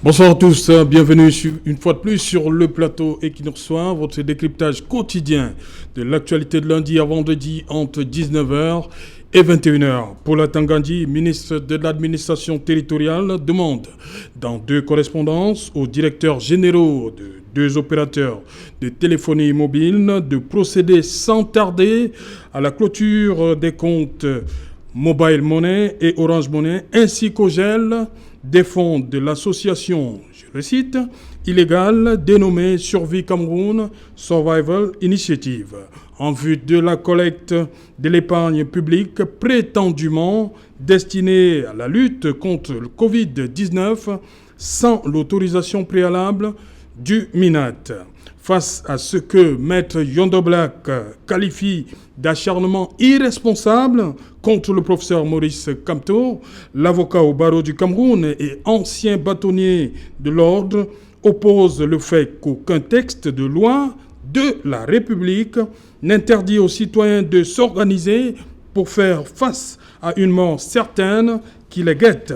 Bonsoir à tous, bienvenue une fois de plus sur le plateau Equinox Soir, votre décryptage quotidien de l'actualité de lundi à vendredi entre 19h et 21h. Paula Tangandi, ministre de l'administration territoriale, demande dans deux correspondances aux directeurs généraux de deux opérateurs de téléphonie mobile de procéder sans tarder à la clôture des comptes Mobile Money et Orange Money ainsi qu'au gel des fonds de l'association, je le cite, illégale dénommée Survie Cameroun Survival Initiative, en vue de la collecte de l'épargne publique prétendument destinée à la lutte contre le Covid-19 sans l'autorisation préalable du MINAT. Face à ce que Maître Yondo Black qualifie d'acharnement irresponsable contre le professeur Maurice Kamto, l'avocat au barreau du Cameroun et ancien bâtonnier de l'ordre, oppose le fait qu'aucun texte de loi de la République n'interdit aux citoyens de s'organiser pour faire face à une mort certaine qui les guette.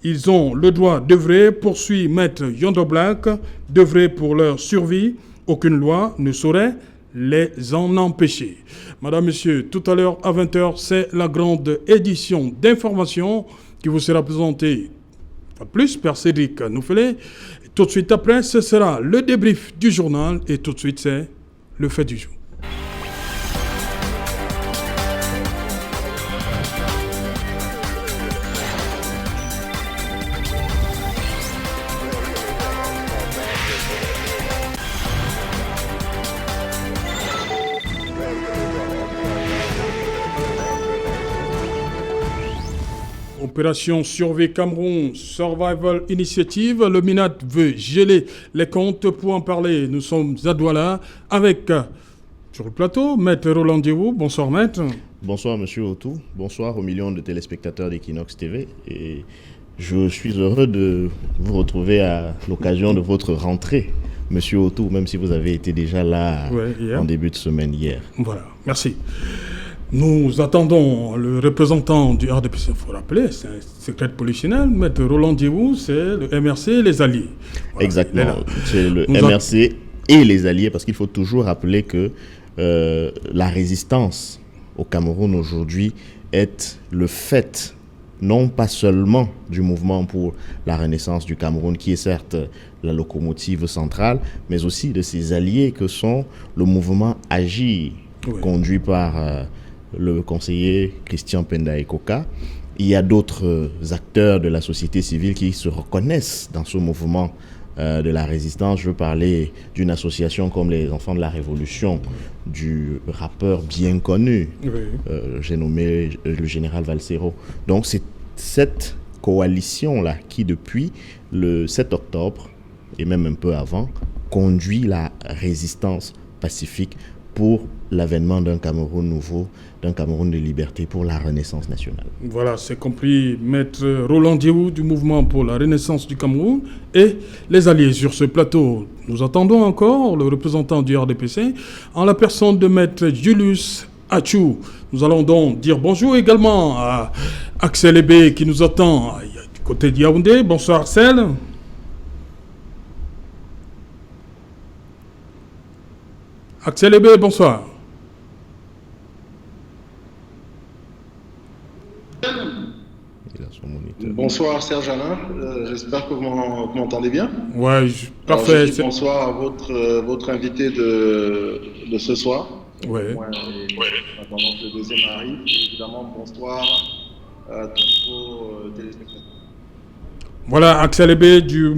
Ils ont le droit d'œuvrer, poursuit Maître Yondo Black, d'œuvrer pour leur survie. Aucune loi ne saurait les en empêcher. Madame, Monsieur, tout à l'heure à 20h, c'est la grande édition d'information qui vous sera présentée. Pas plus, Père Cédric Nouffelé. Tout de suite après, ce sera le débrief du journal et tout de suite, c'est le fait du jour. Opération Survie Cameroun Survival Initiative, le MINAT veut geler les comptes. Pour en parler, nous sommes à Douala avec, sur le plateau, Maître Roland Diévou. Bonsoir Maître. Bonsoir Monsieur Otou, bonsoir aux millions de téléspectateurs d'Equinox TV. Et je suis heureux de vous retrouver à l'occasion de votre rentrée, Monsieur Otou, même si vous avez été déjà là en début de semaine hier. Voilà, merci. Nous attendons le représentant du RDPC, il faut rappeler, c'est un secret polichinelle, Maître Roland Diévou, c'est le MRC et les alliés. Voilà, exactement, c'est le MRC et les alliés, parce qu'il faut toujours rappeler que la résistance au Cameroun aujourd'hui est le fait, non pas seulement du mouvement pour la renaissance du Cameroun, qui est certes la locomotive centrale, mais aussi de ses alliés que sont le mouvement Agir, conduit par le conseiller Christian Penda Ekoka. Il y a d'autres acteurs de la société civile qui se reconnaissent dans ce mouvement de la résistance. Je veux parler d'une association comme les Enfants de la Révolution, du rappeur bien connu, j'ai nommé le général Valsero. Donc c'est cette coalition-là qui, depuis le 7 octobre, et même un peu avant, conduit la résistance pacifique pour l'avènement d'un Cameroun nouveau, d'un Cameroun de liberté pour la renaissance nationale. Voilà, c'est compris, Maître Roland Diévou du mouvement pour la renaissance du Cameroun et les alliés sur ce plateau. Nous attendons encore le représentant du RDPC en la personne de Maître Julius Achou. Nous allons donc dire bonjour également à Axel Ebé qui nous attend du côté de Yaoundé. Bonsoir Axel. Axel Ebé, bonsoir. Bonsoir Serge Alain, j'espère que vous m'entendez bien. Oui, parfait. Alors, je dis bonsoir à votre invité de ce soir. Oui. Pendant que le deuxième arrive, et évidemment bonsoir à tous vos téléspectateurs. Voilà, Axel Ebé du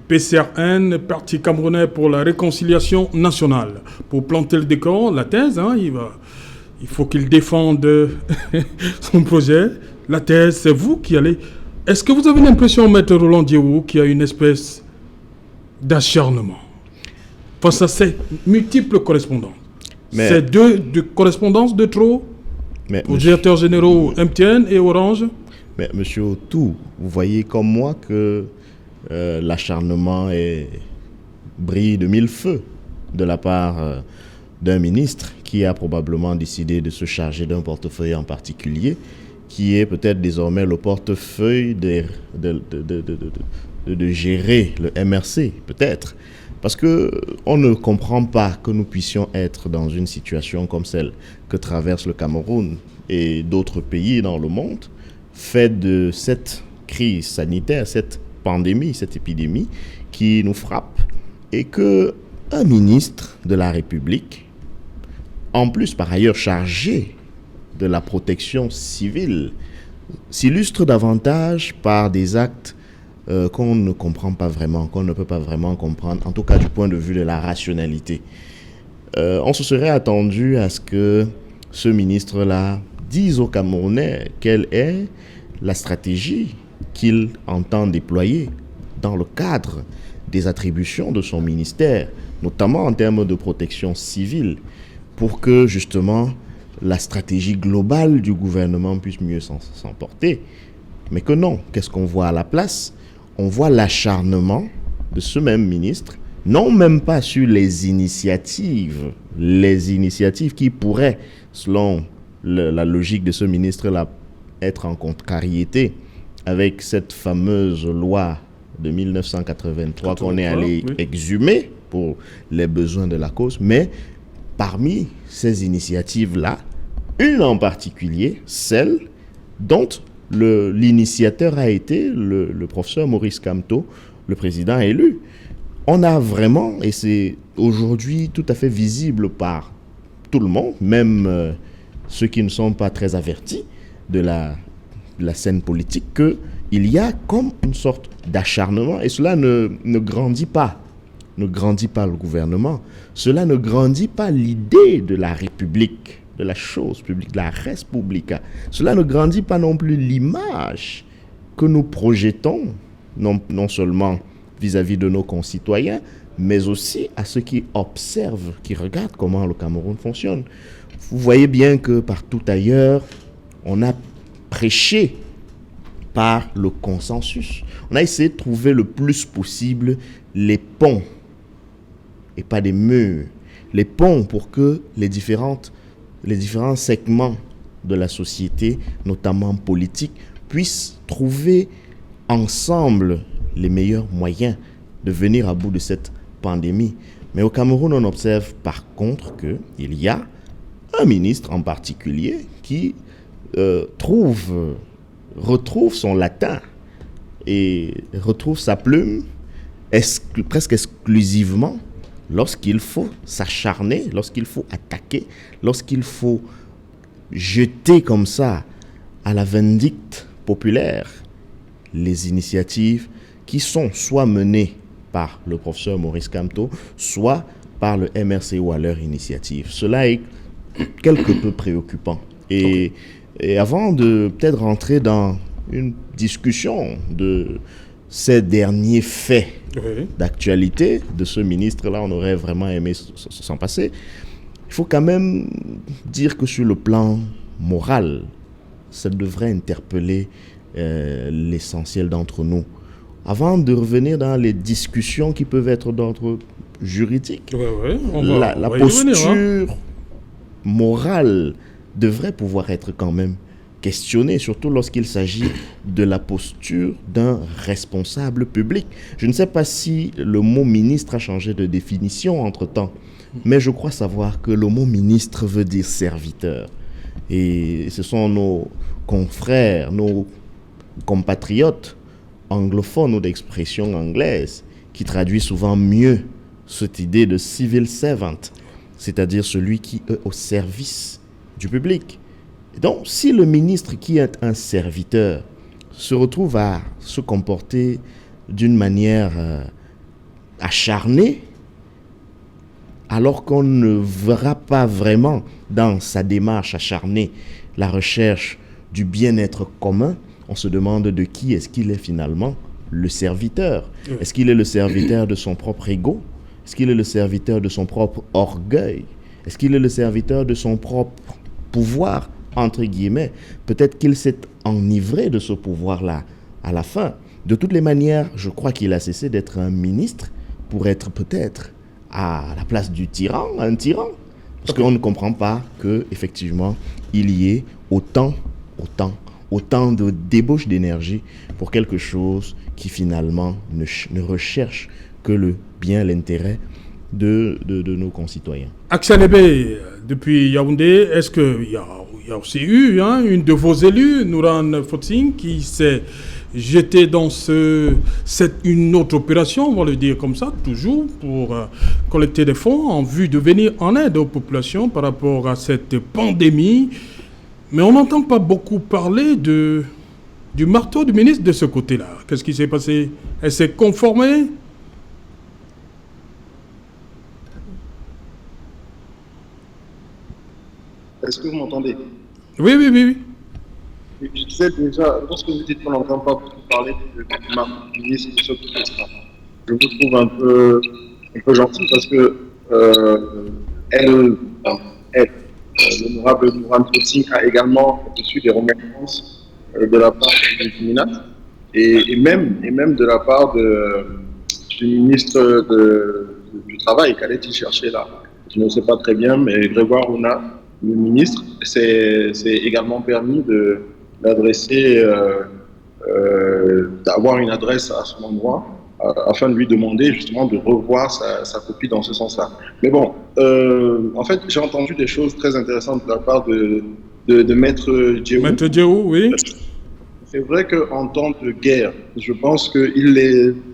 PCRN, Parti camerounais pour la réconciliation nationale. Pour planter le décor, la thèse, il faut qu'il défende son projet. La thèse, c'est vous qui allez... Est-ce que vous avez l'impression, Maître Roland Diévou, qu'il y a une espèce d'acharnement face à ces multiples correspondances? C'est deux correspondances de trop aux directeurs généraux MTN et Orange? Mais Monsieur Otou, vous voyez comme moi que l'acharnement brille de mille feux de la part d'un ministre qui a probablement décidé de se charger d'un portefeuille en particulier qui est peut-être désormais le portefeuille de gérer le MRC, peut-être. Parce qu'on ne comprend pas que nous puissions être dans une situation comme celle que traverse le Cameroun et d'autres pays dans le monde, fait de cette crise sanitaire, cette pandémie, cette épidémie qui nous frappe, et qu'un ministre de la République, en plus par ailleurs chargé de la protection civile, s'illustre davantage par des actes qu'on ne comprend pas vraiment, qu'on ne peut pas vraiment comprendre, en tout cas du point de vue de la rationalité. On se serait attendu à ce que ce ministre-là dise aux Camerounais quelle est la stratégie qu'il entend déployer dans le cadre des attributions de son ministère, notamment en termes de protection civile, pour que justement la stratégie globale du gouvernement puisse mieux s'emporter. Mais que non, qu'est-ce qu'on voit à la place? On voit l'acharnement de ce même ministre, non même pas sur les initiatives qui pourraient, selon la logique de ce ministre-là, être en contrariété avec cette fameuse loi de 1983 qu'on est allé exhumer pour les besoins de la cause, mais parmi ces initiatives-là, une en particulier, celle dont l'initiateur a été le professeur Maurice Kamto, le président élu. On a vraiment, et c'est aujourd'hui tout à fait visible par tout le monde, même ceux qui ne sont pas très avertis de la scène politique, qu'il y a comme une sorte d'acharnement, et cela ne grandit pas. Ne grandit pas le gouvernement. Cela ne grandit pas l'idée de la République, de la chose publique, de la res publica. Cela ne grandit pas non plus l'image que nous projetons, non seulement vis-à-vis de nos concitoyens, mais aussi à ceux qui observent, qui regardent comment le Cameroun fonctionne. Vous voyez bien que partout ailleurs, on a prêché par le consensus. On a essayé de trouver le plus possible les ponts et pas des murs. Les ponts pour que les différents segments de la société, notamment politique, puissent trouver ensemble les meilleurs moyens de venir à bout de cette pandémie. Mais au Cameroun, on observe par contre qu'il y a un ministre en particulier qui retrouve son latin et retrouve sa plume presque exclusivement lorsqu'il faut s'acharner, lorsqu'il faut attaquer, lorsqu'il faut jeter comme ça à la vindicte populaire les initiatives qui sont soit menées par le professeur Maurice Kamto, soit par le MRC ou à leur initiative. Cela est quelque peu préoccupant. Et avant de peut-être rentrer dans une discussion de ces derniers faits d'actualité de ce ministre-là, on aurait vraiment aimé s'en passer. Il faut quand même dire que sur le plan moral, ça devrait interpeller l'essentiel d'entre nous. Avant de revenir dans les discussions qui peuvent être d'ordre juridique, la posture morale devrait pouvoir être quand même questionnée, surtout lorsqu'il s'agit de la posture d'un responsable public. Je ne sais pas si le mot ministre a changé de définition entre-temps, mais je crois savoir que le mot ministre veut dire serviteur. Et ce sont nos confrères, nos compatriotes anglophones ou d'expression anglaise qui traduit souvent mieux cette idée de civil servant, c'est-à-dire celui qui est au service du public. Et donc, si le ministre qui est un serviteur se retrouve à se comporter d'une manière acharnée, alors qu'on ne verra pas vraiment dans sa démarche acharnée la recherche du bien-être commun, on se demande de qui est-ce qu'il est finalement le serviteur. Est-ce qu'il est le serviteur de son propre ego? Est-ce qu'il est le serviteur de son propre orgueil? Est-ce qu'il est le serviteur de son propre pouvoir, entre guillemets? Peut-être qu'il s'est enivré de ce pouvoir-là à la fin. De toutes les manières, je crois qu'il a cessé d'être un ministre pour être peut-être à la place du tyran, un tyran. Parce qu'on ne comprend pas qu'effectivement, il y ait autant autant de débauche d'énergie pour quelque chose qui finalement ne recherche que le bien, l'intérêt de nos concitoyens. Axel Ebé, depuis Yaoundé, est-ce qu'il y a aussi eu une de vos élus, Nouran Fotsing, qui s'est jeté dans une autre opération, on va le dire comme ça, toujours pour collecter des fonds en vue de venir en aide aux populations par rapport à cette pandémie. Mais on n'entend pas beaucoup parler du marteau du ministre de ce côté-là. Qu'est-ce qui s'est passé? Elle s'est conformée? Est-ce que vous m'entendez? Oui. Je disais déjà, lorsque vous dites qu'on n'entend pas beaucoup parler du ministre de ce côté-là, je vous trouve un peu gentil parce que l'honorable Nouran Fotsing a également reçu des remerciements de la part du MINAT et même de la part du ministre du Travail. Qu'allait-il chercher là? Je ne sais pas très bien, mais Grégoire Ouna, le ministre, s'est également permis d'avoir une adresse à son endroit afin de lui demander justement de revoir sa copie dans ce sens-là. Mais bon, en fait, j'ai entendu des choses très intéressantes de la part de Maître Djéou. Maître Djéou, oui. C'est vrai qu'en temps de guerre, je pense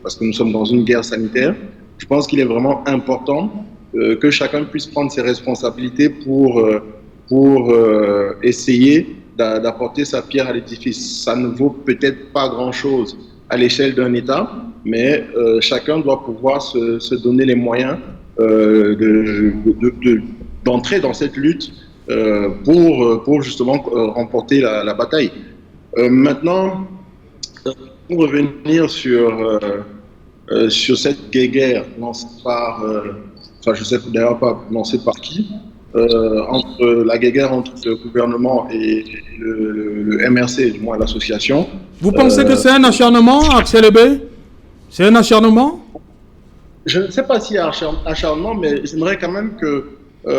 parce que nous sommes dans une guerre sanitaire, je pense qu'il est vraiment important que chacun puisse prendre ses responsabilités pour essayer d'apporter sa pierre à l'édifice. Ça ne vaut peut-être pas grand-chose à l'échelle d'un État, mais chacun doit pouvoir se donner les moyens d'entrer dans cette lutte pour justement remporter la bataille. Maintenant, pour revenir sur cette guerre lancée par, je ne sais d'ailleurs pas lancée par qui, entre la guerre entre le gouvernement et le MRC, du moins l'association. Vous pensez que c'est un acharnement, Axel Ebé? C'est un acharnement? Je ne sais pas s'il y a acharnement, mais j'aimerais quand même que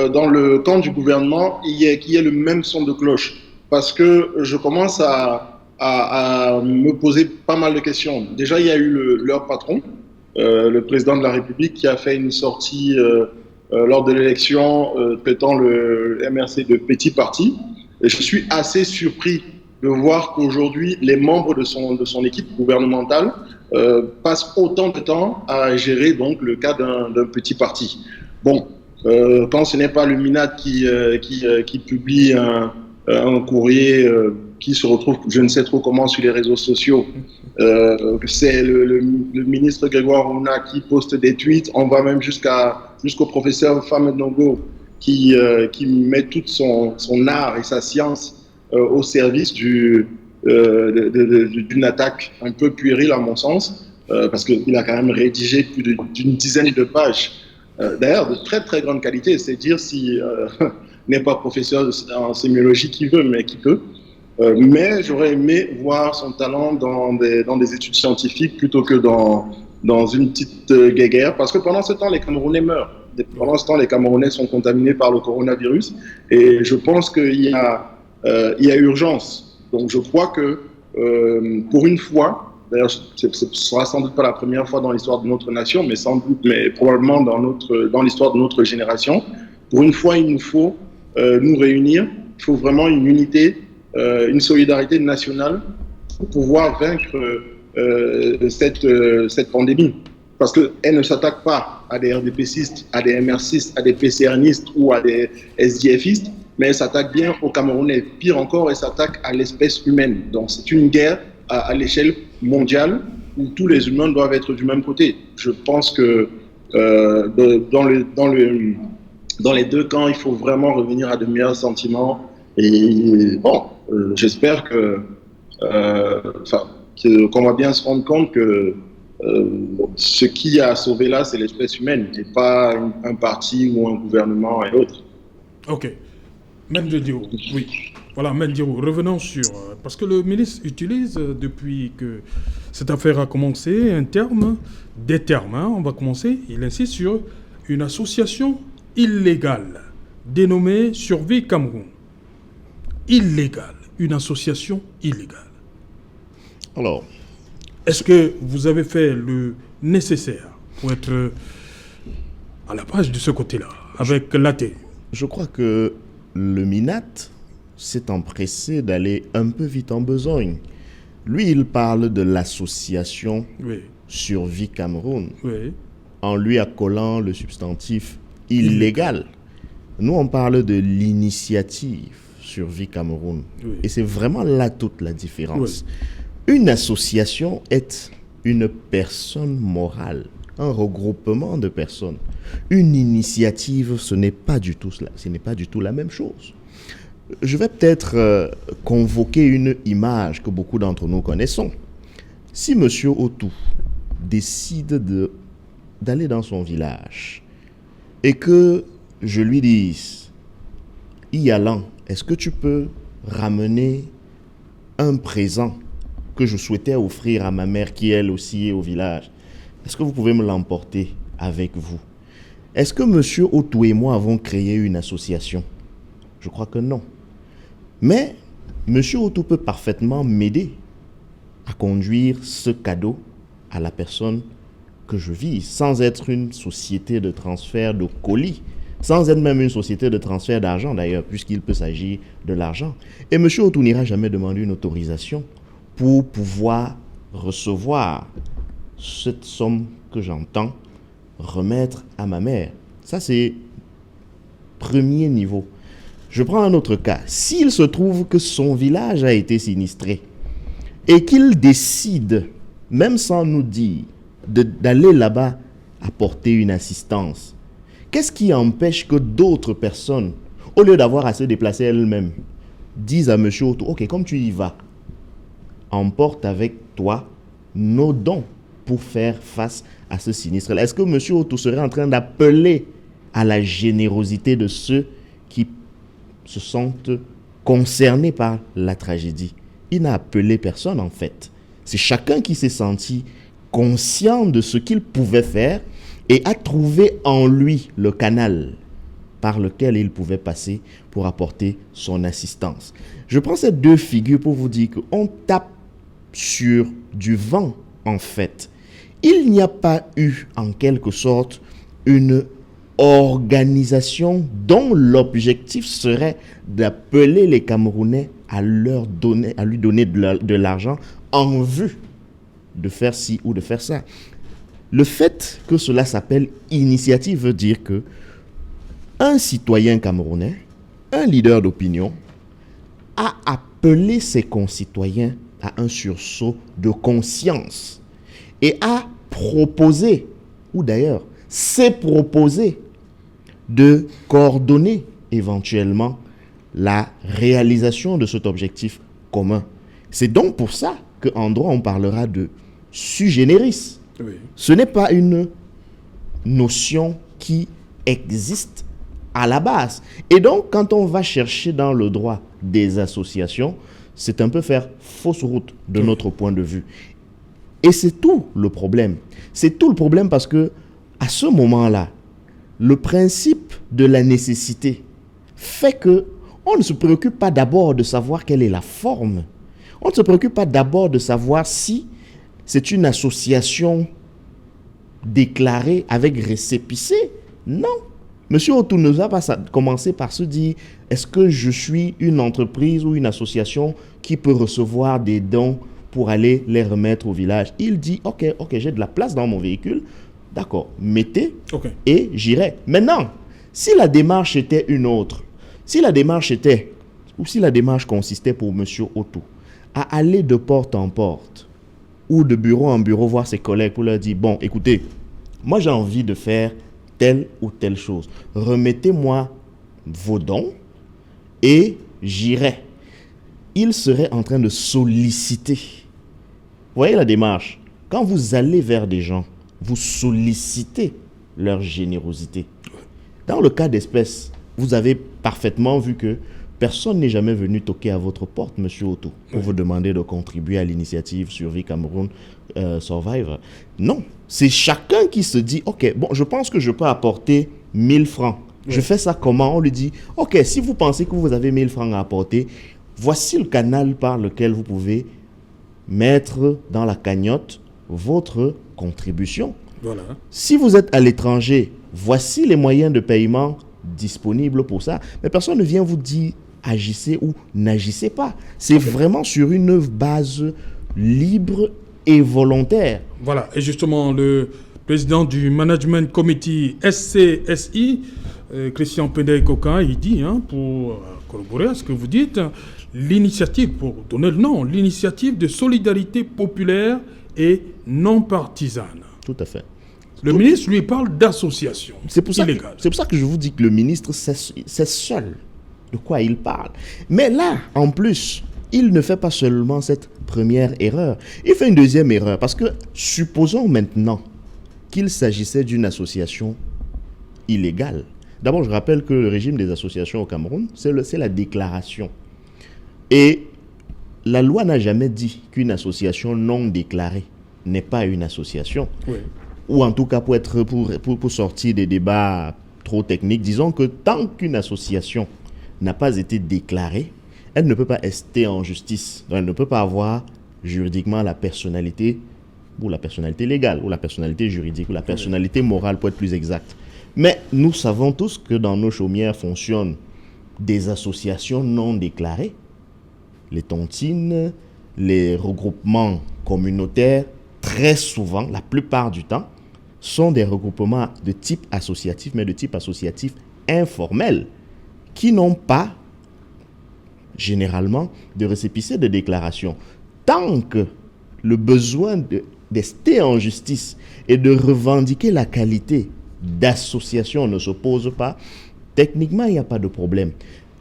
dans le camp du gouvernement, qu'il y ait le même son de cloche. Parce que je commence à me poser pas mal de questions. Déjà, il y a eu leur patron, le président de la République, qui a fait une sortie lors de l'élection traitant le MRC de petit parti. Et je suis assez surpris de voir qu'aujourd'hui, les membres de son équipe gouvernementale passent autant de temps à gérer donc le cas d'un petit parti. Bon, quand ce n'est pas le MINAT qui publie un courrier qui se retrouve, je ne sais trop comment, sur les réseaux sociaux, c'est le ministre Grégoire Ouna qui poste des tweets, on va même jusqu'au professeur Famed Nongo qui met tout son art et sa science au service d'une attaque un peu puérile à mon sens, parce qu'il a quand même rédigé plus d'une dizaine de pages, d'ailleurs de très très grande qualité, c'est dire si n'est pas professeur en sémiologie qui veut, mais qui peut. Mais j'aurais aimé voir son talent dans des études scientifiques plutôt que dans une petite guéguerre, parce que pendant ce temps, les Camerounais meurent. Pendant ce temps, les Camerounais sont contaminés par le coronavirus, et je pense qu'il y a urgence. Donc je crois que pour une fois, d'ailleurs ce sera sans doute pas la première fois dans l'histoire de notre nation, mais probablement dans l'histoire de notre génération, pour une fois, il nous faut nous réunir. Il faut vraiment une unité, une solidarité nationale pour pouvoir vaincre cette pandémie. Parce qu'elle ne s'attaque pas à des RDPcistes, à des MRCistes, à des PCRnistes ou à des SDFistes, mais elle s'attaque bien aux Camerounais. Pire encore, elle s'attaque à l'espèce humaine. Donc c'est une guerre à l'échelle mondiale où tous les humains doivent être du même côté. Je pense que dans les deux camps, il faut vraiment revenir à de meilleurs sentiments. Et bon, j'espère qu'on va bien se rendre compte que ce qui a sauvé là, c'est l'espèce humaine, et pas un parti ou un gouvernement et autres. Ok. Mendiou, oui. Voilà, Mendiou, revenons sur... parce que le ministre utilise, depuis que cette affaire a commencé, des termes, on va commencer, il insiste sur une association illégale, dénommée Survie Cameroun. Illégale. une association illégale. Alors, est-ce que vous avez fait le nécessaire pour être à la page de ce côté-là, avec l'AT? Je crois que le MINAT s'est empressé d'aller un peu vite en besogne. Lui, il parle de l'association Survie Cameroun, en lui accolant le substantif illégal. Nous, on parle de l'initiative Survie Cameroun. Et c'est vraiment là toute la différence. Une association est une personne morale, un regroupement de personnes. Une initiative, ce n'est pas du tout cela. Ce n'est pas du tout la même chose. Je vais peut-être convoquer une image que beaucoup d'entre nous connaissons. Si M. Otou décide d'aller dans son village et que je lui dise, y allant, est-ce que tu peux ramener un présent que je souhaitais offrir à ma mère qui elle aussi est au village? Est-ce que vous pouvez me l'emporter avec vous? Est-ce que M. Otou et moi avons créé une association? Je crois que non. Mais M. Otou peut parfaitement m'aider à conduire ce cadeau à la personne que je vise, sans être une société de transfert de colis, sans être même une société de transfert d'argent d'ailleurs, puisqu'il peut s'agir de l'argent. Et M. Otou n'ira jamais demander une autorisation pour pouvoir recevoir cette somme que j'entends remettre à ma mère. Ça, c'est premier niveau. Je prends un autre cas. S'il se trouve que son village a été sinistré et qu'il décide, même sans nous dire, d'aller là-bas apporter une assistance, qu'est-ce qui empêche que d'autres personnes, au lieu d'avoir à se déplacer elles-mêmes, disent à M. Otou, ok, comme tu y vas, emporte avec toi nos dons pour faire face à ce sinistre. Est-ce que M. Otou serait en train d'appeler à la générosité de ceux qui se sentent concernés par la tragédie? Il n'a appelé personne en fait. C'est chacun qui s'est senti conscient de ce qu'il pouvait faire et a trouvé en lui le canal par lequel il pouvait passer pour apporter son assistance. Je prends ces deux figures pour vous dire qu'on tape sur du vent en fait. Il n'y a pas eu en quelque sorte une organisation dont l'objectif serait d'appeler les Camerounais à lui donner de l'argent en vue de faire ci ou de faire ça. Le fait que cela s'appelle initiative veut dire que un citoyen camerounais, un leader d'opinion, a appelé ses concitoyens à un sursaut de conscience et a proposé, ou d'ailleurs s'est proposé de coordonner éventuellement la réalisation de cet objectif commun. C'est donc pour ça qu'en droit on parlera de sui generis. Oui. Ce n'est pas une notion qui existe à la base. Et donc quand on va chercher dans le droit des associations, c'est un peu faire fausse route de notre point de vue. Et c'est tout le problème. C'est tout le problème parce que à ce moment-là, le principe de la nécessité fait que on ne se préoccupe pas d'abord de savoir quelle est la forme. On ne se préoccupe pas d'abord de savoir si c'est une association déclarée avec récépissé. Non. Monsieur Otou ne va pas commencer par se dire, est-ce que je suis une entreprise ou une association qui peut recevoir des dons pour aller les remettre au village? Il dit, ok, j'ai de la place dans mon véhicule. D'accord, mettez et j'irai. Maintenant, si la démarche était une autre, si la démarche consistait pour monsieur Otou à aller de porte en porte ou de bureau en bureau voir ses collègues pour leur dire, bon, écoutez, moi j'ai envie de faire telle ou telle chose. Remettez-moi vos dons et j'irai. Il serait en train de solliciter. Vous voyez la démarche? Quand vous allez vers des gens, vous sollicitez leur générosité. Dans le cas d'espèce, vous avez parfaitement vu que personne n'est jamais venu toquer à votre porte, monsieur Otou, pour vous demander de contribuer à l'initiative Survie Cameroun Survivor. Non, c'est chacun qui se dit, ok, bon, je pense que je peux apporter 1000 francs. Je fais ça comment? On lui dit, ok, si vous pensez que vous avez 1000 francs à apporter, Voici le canal par lequel vous pouvez mettre dans la cagnotte votre contribution. Voilà. Si vous êtes à l'étranger, voici les moyens de paiement disponibles pour ça. Mais personne ne vient vous dire agissez ou n'agissez pas. C'est vraiment sur une base libre et volontaire. Voilà. Et justement, le président du Management Committee SCSI, Christian Pendey-Coquin, il dit, pour corroborer à ce que vous dites, l'initiative, pour donner le nom, l'initiative de solidarité populaire et non partisane. Tout à fait. Le ministre lui parle d'association illégale. C'est pour ça que je vous dis que le ministre sait seul de quoi il parle. Mais là, en plus, il ne fait pas seulement cette première erreur. Il fait une deuxième erreur. Parce que supposons maintenant qu'il s'agissait d'une association illégale. D'abord, je rappelle que le régime des associations au Cameroun, c'est la déclaration. Et la loi n'a jamais dit qu'une association non déclarée n'est pas une association. Oui. Ou en tout cas, pour sortir des débats trop techniques, disons que tant qu'une association n'a pas été déclarée, elle ne peut pas rester en justice. Donc, elle ne peut pas avoir juridiquement la personnalité, ou la personnalité légale, ou la personnalité juridique, ou la personnalité morale, pour être plus exact. Mais nous savons tous que dans nos chaumières fonctionnent des associations non déclarées. Les tontines, les regroupements communautaires, très souvent, la plupart du temps, sont des regroupements de type associatif, mais de type associatif informel, qui n'ont pas, généralement, de récépissé de déclaration. Tant que le besoin d'ester en justice et de revendiquer la qualité d'association ne se pose pas, techniquement, il n'y a pas de problème.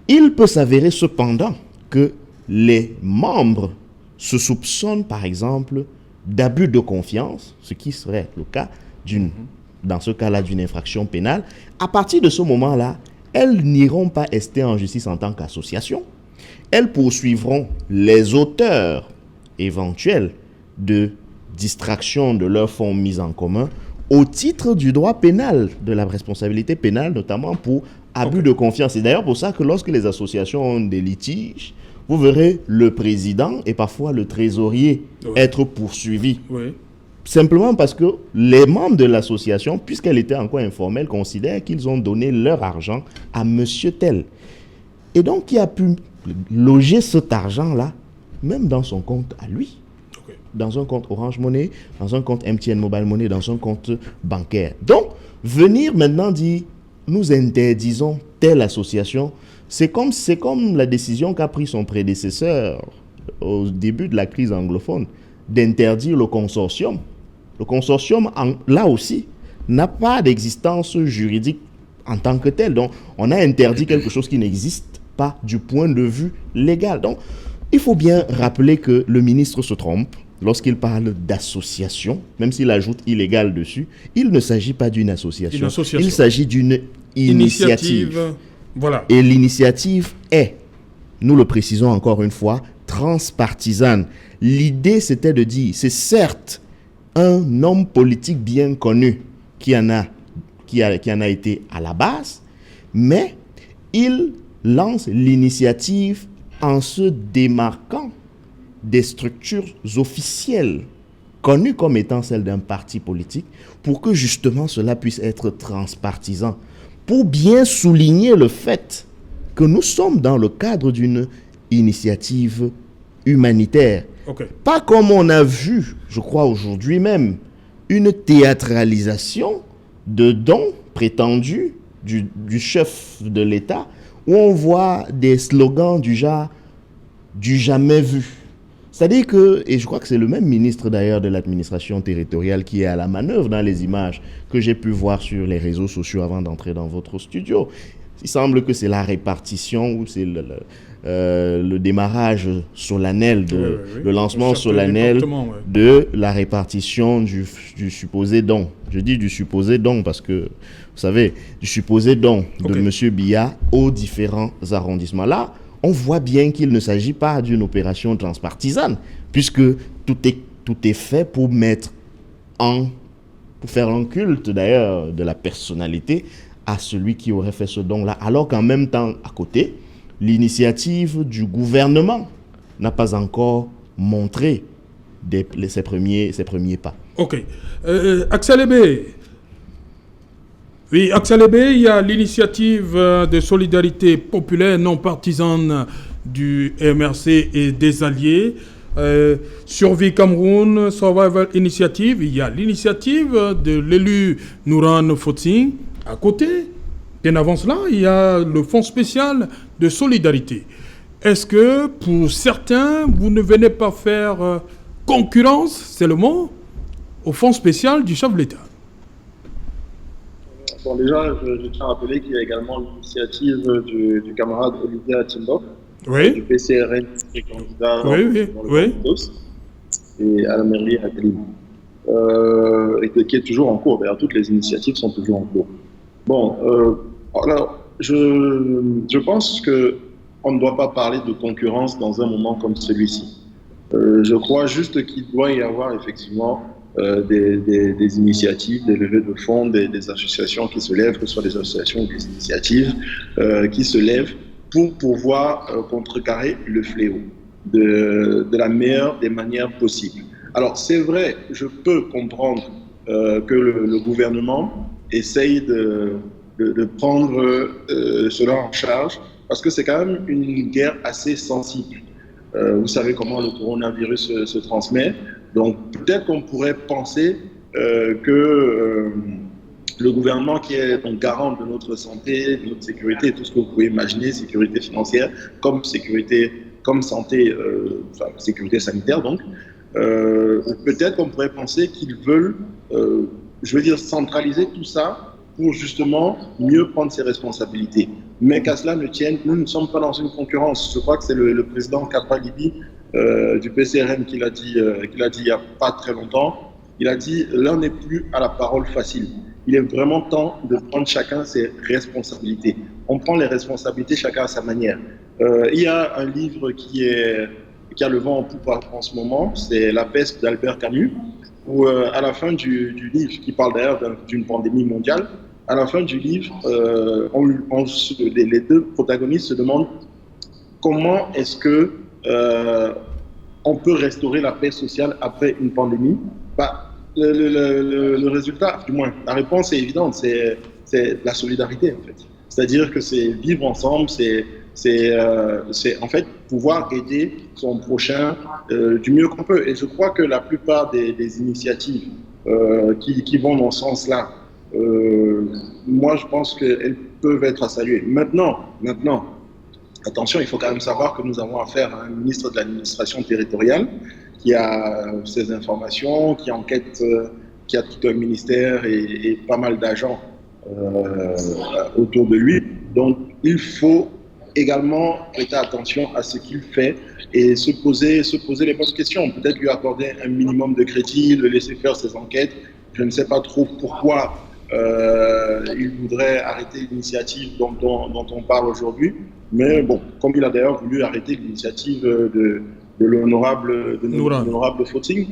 Il peut s'avérer cependant que les membres se soupçonnent, par exemple, d'abus de confiance, ce qui serait le cas dans ce cas-là d'une infraction pénale. À partir de ce moment-là, elles n'iront pas rester en justice en tant qu'association. Elles poursuivront les auteurs éventuels de distraction de leurs fonds mis en commun au titre du droit pénal, de la responsabilité pénale, notamment pour abus de confiance. C'est d'ailleurs pour ça que lorsque les associations ont des litiges, vous verrez le président et parfois le trésorier être poursuivis. Oui. Simplement parce que les membres de l'association, puisqu'elle était encore informelle, considèrent qu'ils ont donné leur argent à monsieur tel. Et donc, qui a pu loger cet argent-là, même dans son compte à lui. Okay. Dans un compte Orange Money, dans un compte MTN Mobile Money, dans un compte bancaire. Donc, venir maintenant dire, nous interdisons telle association, c'est comme la décision qu'a pris son prédécesseur au début de la crise anglophone, d'interdire le consortium. Le consortium, là aussi, n'a pas d'existence juridique en tant que tel. Donc, on a interdit quelque chose qui n'existe pas du point de vue légal. Donc, il faut bien rappeler que le ministre se trompe lorsqu'il parle d'association, même s'il ajoute illégal dessus. Il ne s'agit pas d'une association. Il s'agit d'une initiative. Voilà. Et l'initiative est, nous le précisons encore une fois, transpartisane. L'idée, c'était de dire, c'est certes un homme politique bien connu qui en a été à la base, mais il lance l'initiative en se démarquant des structures officielles connues comme étant celles d'un parti politique pour que justement cela puisse être transpartisan, pour bien souligner le fait que nous sommes dans le cadre d'une initiative humanitaire. Okay. Pas comme on a vu, je crois aujourd'hui même, une théâtralisation de dons prétendus du chef de l'État, où on voit des slogans du genre « du jamais vu ». C'est-à-dire que, et je crois que c'est le même ministre d'ailleurs de l'administration territoriale qui est à la manœuvre dans les images que j'ai pu voir sur les réseaux sociaux avant d'entrer dans votre studio. Il semble que c'est la répartition ou c'est le démarrage solennel, le lancement solennel de la répartition du supposé don. Je dis du supposé don parce que, vous savez, du supposé don de M. Biya aux différents arrondissements. Là, on voit bien qu'il ne s'agit pas d'une opération transpartisane, puisque tout est fait pour faire un culte d'ailleurs de la personnalité à celui qui aurait fait ce don-là, alors qu'en même temps, à côté, l'initiative du gouvernement n'a pas encore montré ses premiers pas. Ok. Axel Aimé. Oui, Axel Aimé, il y a l'initiative de solidarité populaire non partisane du MRC et des alliés. Survie Cameroun, Survival Initiative. Il y a l'initiative de l'élu Nouran Fotsing. À côté, bien avant cela, il y a le fonds spécial de solidarité. Est-ce que pour certains, vous ne venez pas faire concurrence, c'est le mot, au fonds spécial du chef de l'État? Bon, déjà, je tiens à rappeler qu'il y a également l'initiative du camarade Olivier Atimbo, du PCRN, qui est candidat dans le Dos, et à la mairie à Télim, et qui est toujours en cours. D'ailleurs, toutes les initiatives sont toujours en cours. Bon, alors, je pense qu'on ne doit pas parler de concurrence dans un moment comme celui-ci. Je crois juste qu'il doit y avoir effectivement des initiatives, des levées de fonds, des associations qui se lèvent, que ce soit des associations ou des initiatives qui se lèvent pour pouvoir contrecarrer le fléau de la meilleure des manières possibles. Alors c'est vrai, je peux comprendre que le gouvernement essaye de prendre cela en charge, parce que c'est quand même une guerre assez sensible. Vous savez comment le coronavirus se transmet. Donc peut-être qu'on pourrait penser que le gouvernement, qui est donc garant de notre santé, de notre sécurité, tout ce que vous pouvez imaginer, sécurité financière, comme santé, sécurité sanitaire, donc, peut-être qu'on pourrait penser qu'ils veulent, centraliser tout ça pour justement mieux prendre ses responsabilités. Mais qu'à cela ne tienne, nous ne sommes pas dans une concurrence. Je crois que c'est le président Kadra Libi du PCRM qui l'a dit il n'y a pas très longtemps. Il a dit « L'un n'est plus à la parole facile ». Il est vraiment temps de prendre chacun ses responsabilités. On prend les responsabilités chacun à sa manière. Il y a un livre qui a le vent en poupe en ce moment, c'est La peste d'Albert Camus, où à la fin du livre, qui parle d'ailleurs d'une pandémie mondiale, à la fin du livre, les deux protagonistes se demandent comment est-ce que on peut restaurer la paix sociale après une pandémie. Le résultat, du moins, la réponse est évidente, c'est la solidarité en fait. C'est-à-dire que c'est vivre ensemble, c'est en fait pouvoir aider son prochain du mieux qu'on peut. Et je crois que la plupart des initiatives qui vont dans ce sens-là, moi je pense qu'elles peuvent être à saluer. Maintenant, attention, il faut quand même savoir que nous avons affaire à un ministre de l'administration territoriale qui a ses informations, qui enquête, qui a tout un ministère et pas mal d'agents autour de lui. Donc, il faut également prêter attention à ce qu'il fait et se poser les bonnes questions. Peut-être lui accorder un minimum de crédit, le laisser faire ses enquêtes. Je ne sais pas trop pourquoi il voudrait arrêter l'initiative dont on parle aujourd'hui. Mais bon, comme il a d'ailleurs voulu arrêter l'initiative de l'honorable Fotsing,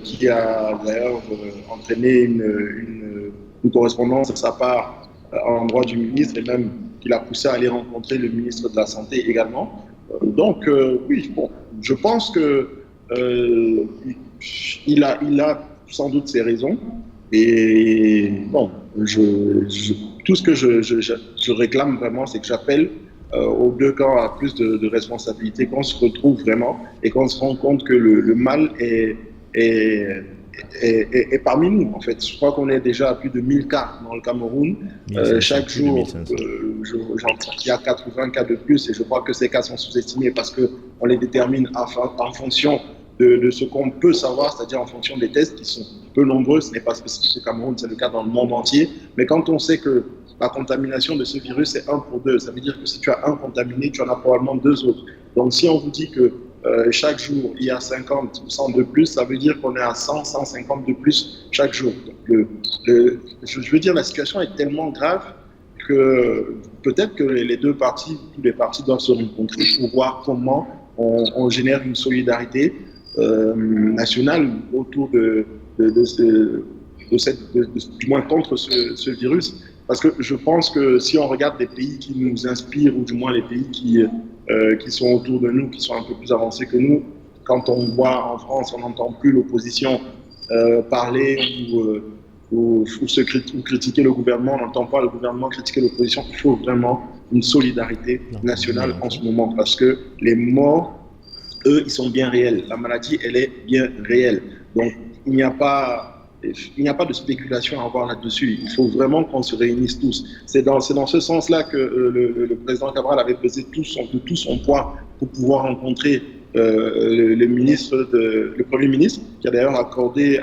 qui a d'ailleurs entraîné une correspondance de sa part à l'endroit du ministre, et même qui l'a poussé à aller rencontrer le ministre de la Santé également. Donc oui, bon, je pense que il a sans doute ses raisons. Et bon, tout ce que je réclame vraiment, c'est que j'appelle aux deux camps à plus de responsabilité, qu'on se retrouve vraiment et qu'on se rend compte que le mal est parmi nous, en fait. Je crois qu'on est déjà à plus de 1000 cas dans le Cameroun. Chaque jour, j'entends qu'il y a 80 cas de plus, et je crois que ces cas sont sous-estimés parce qu'on les détermine en fonction de ce qu'on peut savoir, c'est-à-dire en fonction des tests qui sont peu nombreux. Ce n'est pas spécifique au Cameroun, c'est le cas dans le monde entier. Mais quand on sait que la contamination de ce virus est 1 pour 2, ça veut dire que si tu as un contaminé, tu en as probablement 2 autres. Donc si on vous dit que chaque jour, il y a 50 ou 100 de plus, ça veut dire qu'on est à 100, 150 de plus chaque jour. Donc je veux dire, la situation est tellement grave que peut-être que les deux parties, tous les partis doivent se rencontrer pour voir comment on génère une solidarité nationale autour du moins contre ce virus. Parce que je pense que si on regarde les pays qui nous inspirent, ou du moins les pays qui sont autour de nous, qui sont un peu plus avancés que nous, quand on voit en France, on n'entend plus l'opposition parler ou critiquer le gouvernement, on n'entend pas le gouvernement critiquer l'opposition. Il faut vraiment une solidarité nationale en ce moment, parce que les morts, eux, ils sont bien réels. La maladie, elle est bien réelle. Donc, il n'y a pas de spéculation à avoir là-dessus. Il faut vraiment qu'on se réunisse tous. C'est dans ce sens-là que le président Cabral avait pesé tout son poids pour pouvoir rencontrer le Premier ministre, qui a d'ailleurs accordé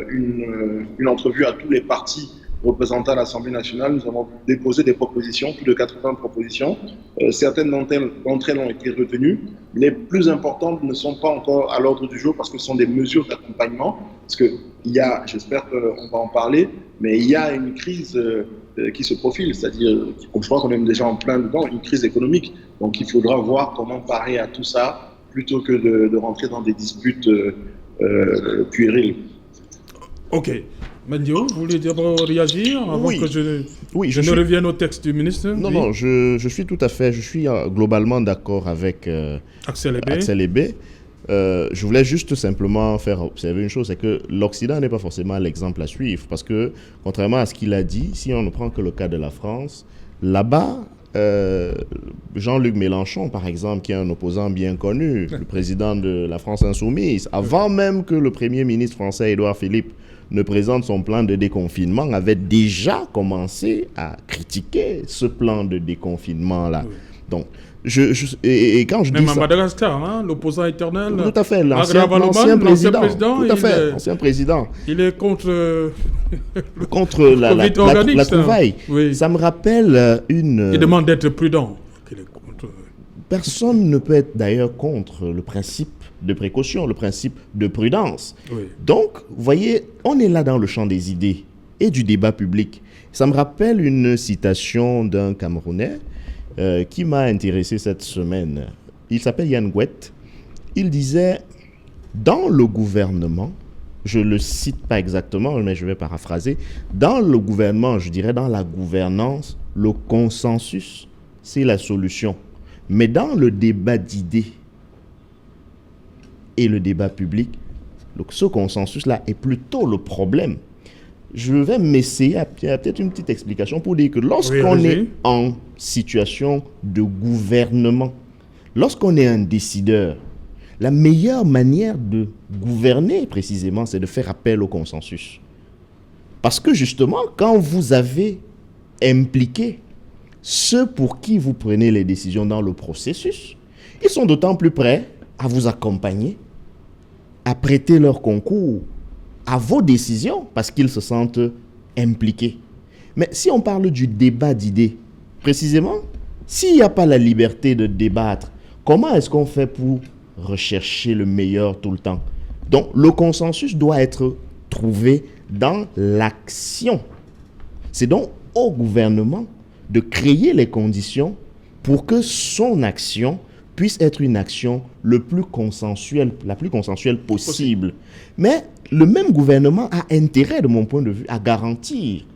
une entrevue à tous les partis représentés à l'Assemblée nationale. Nous avons déposé des propositions, plus de 80 propositions. Certaines d'entre elles ont été retenues. Les plus importantes ne sont pas encore à l'ordre du jour parce que ce sont des mesures d'accompagnement. Parce qu'il y a, j'espère qu'on va en parler, mais il y a une crise qui se profile, c'est-à-dire, je crois qu'on est déjà en plein dedans, une crise économique. Donc il faudra voir comment parer à tout ça plutôt que de rentrer dans des disputes puériles. Ok. Mandio, vous voulez réagir avant que je ne revienne au texte du ministre? Non, je suis tout à fait, je suis globalement d'accord avec Axel Ebé. Je voulais juste simplement faire observer une chose, c'est que l'Occident n'est pas forcément l'exemple à suivre, parce que, contrairement à ce qu'il a dit, si on ne prend que le cas de la France, là-bas, Jean-Luc Mélenchon, par exemple, qui est un opposant bien connu, le président de la France Insoumise, avant même que le Premier ministre français, Édouard Philippe, ne présente son plan de déconfinement, avait déjà commencé à critiquer ce plan de déconfinement-là. Oui. Donc, et quand je même dis à Madagascar, hein, l'opposant éternel. Tout à fait, l'ancien président. Tout à fait, l'ancien président. Il est contre la trouvaille. Oui. Ça me rappelle une... Il demande d'être prudent. Personne ne peut être d'ailleurs contre le principe de précaution, le principe de prudence. Oui. Donc, vous voyez, on est là dans le champ des idées et du débat public. Ça me rappelle une citation d'un Camerounais qui m'a intéressé cette semaine. Il s'appelle Yann Gouet. Il disait, dans le gouvernement, je ne le cite pas exactement, mais je vais paraphraser, dans le gouvernement, je dirais dans la gouvernance, le consensus, c'est la solution. Mais dans le débat d'idées et le débat public, ce consensus-là est plutôt le problème. Je vais m'essayer à peut-être une petite explication pour dire que lorsqu'on est en situation de gouvernement, lorsqu'on est un décideur, la meilleure manière de gouverner précisément, c'est de faire appel au consensus. Parce que justement, quand vous avez impliqué ceux pour qui vous prenez les décisions dans le processus, ils sont d'autant plus prêts à vous accompagner, à prêter leur concours à vos décisions parce qu'ils se sentent impliqués. Mais si on parle du débat d'idées, précisément, s'il n'y a pas la liberté de débattre, comment est-ce qu'on fait pour rechercher le meilleur tout le temps? Donc, le consensus doit être trouvé dans l'action. C'est donc au gouvernement de créer les conditions pour que son action puisse être une action la plus consensuelle possible. Mais le même gouvernement a intérêt, de mon point de vue, à garantir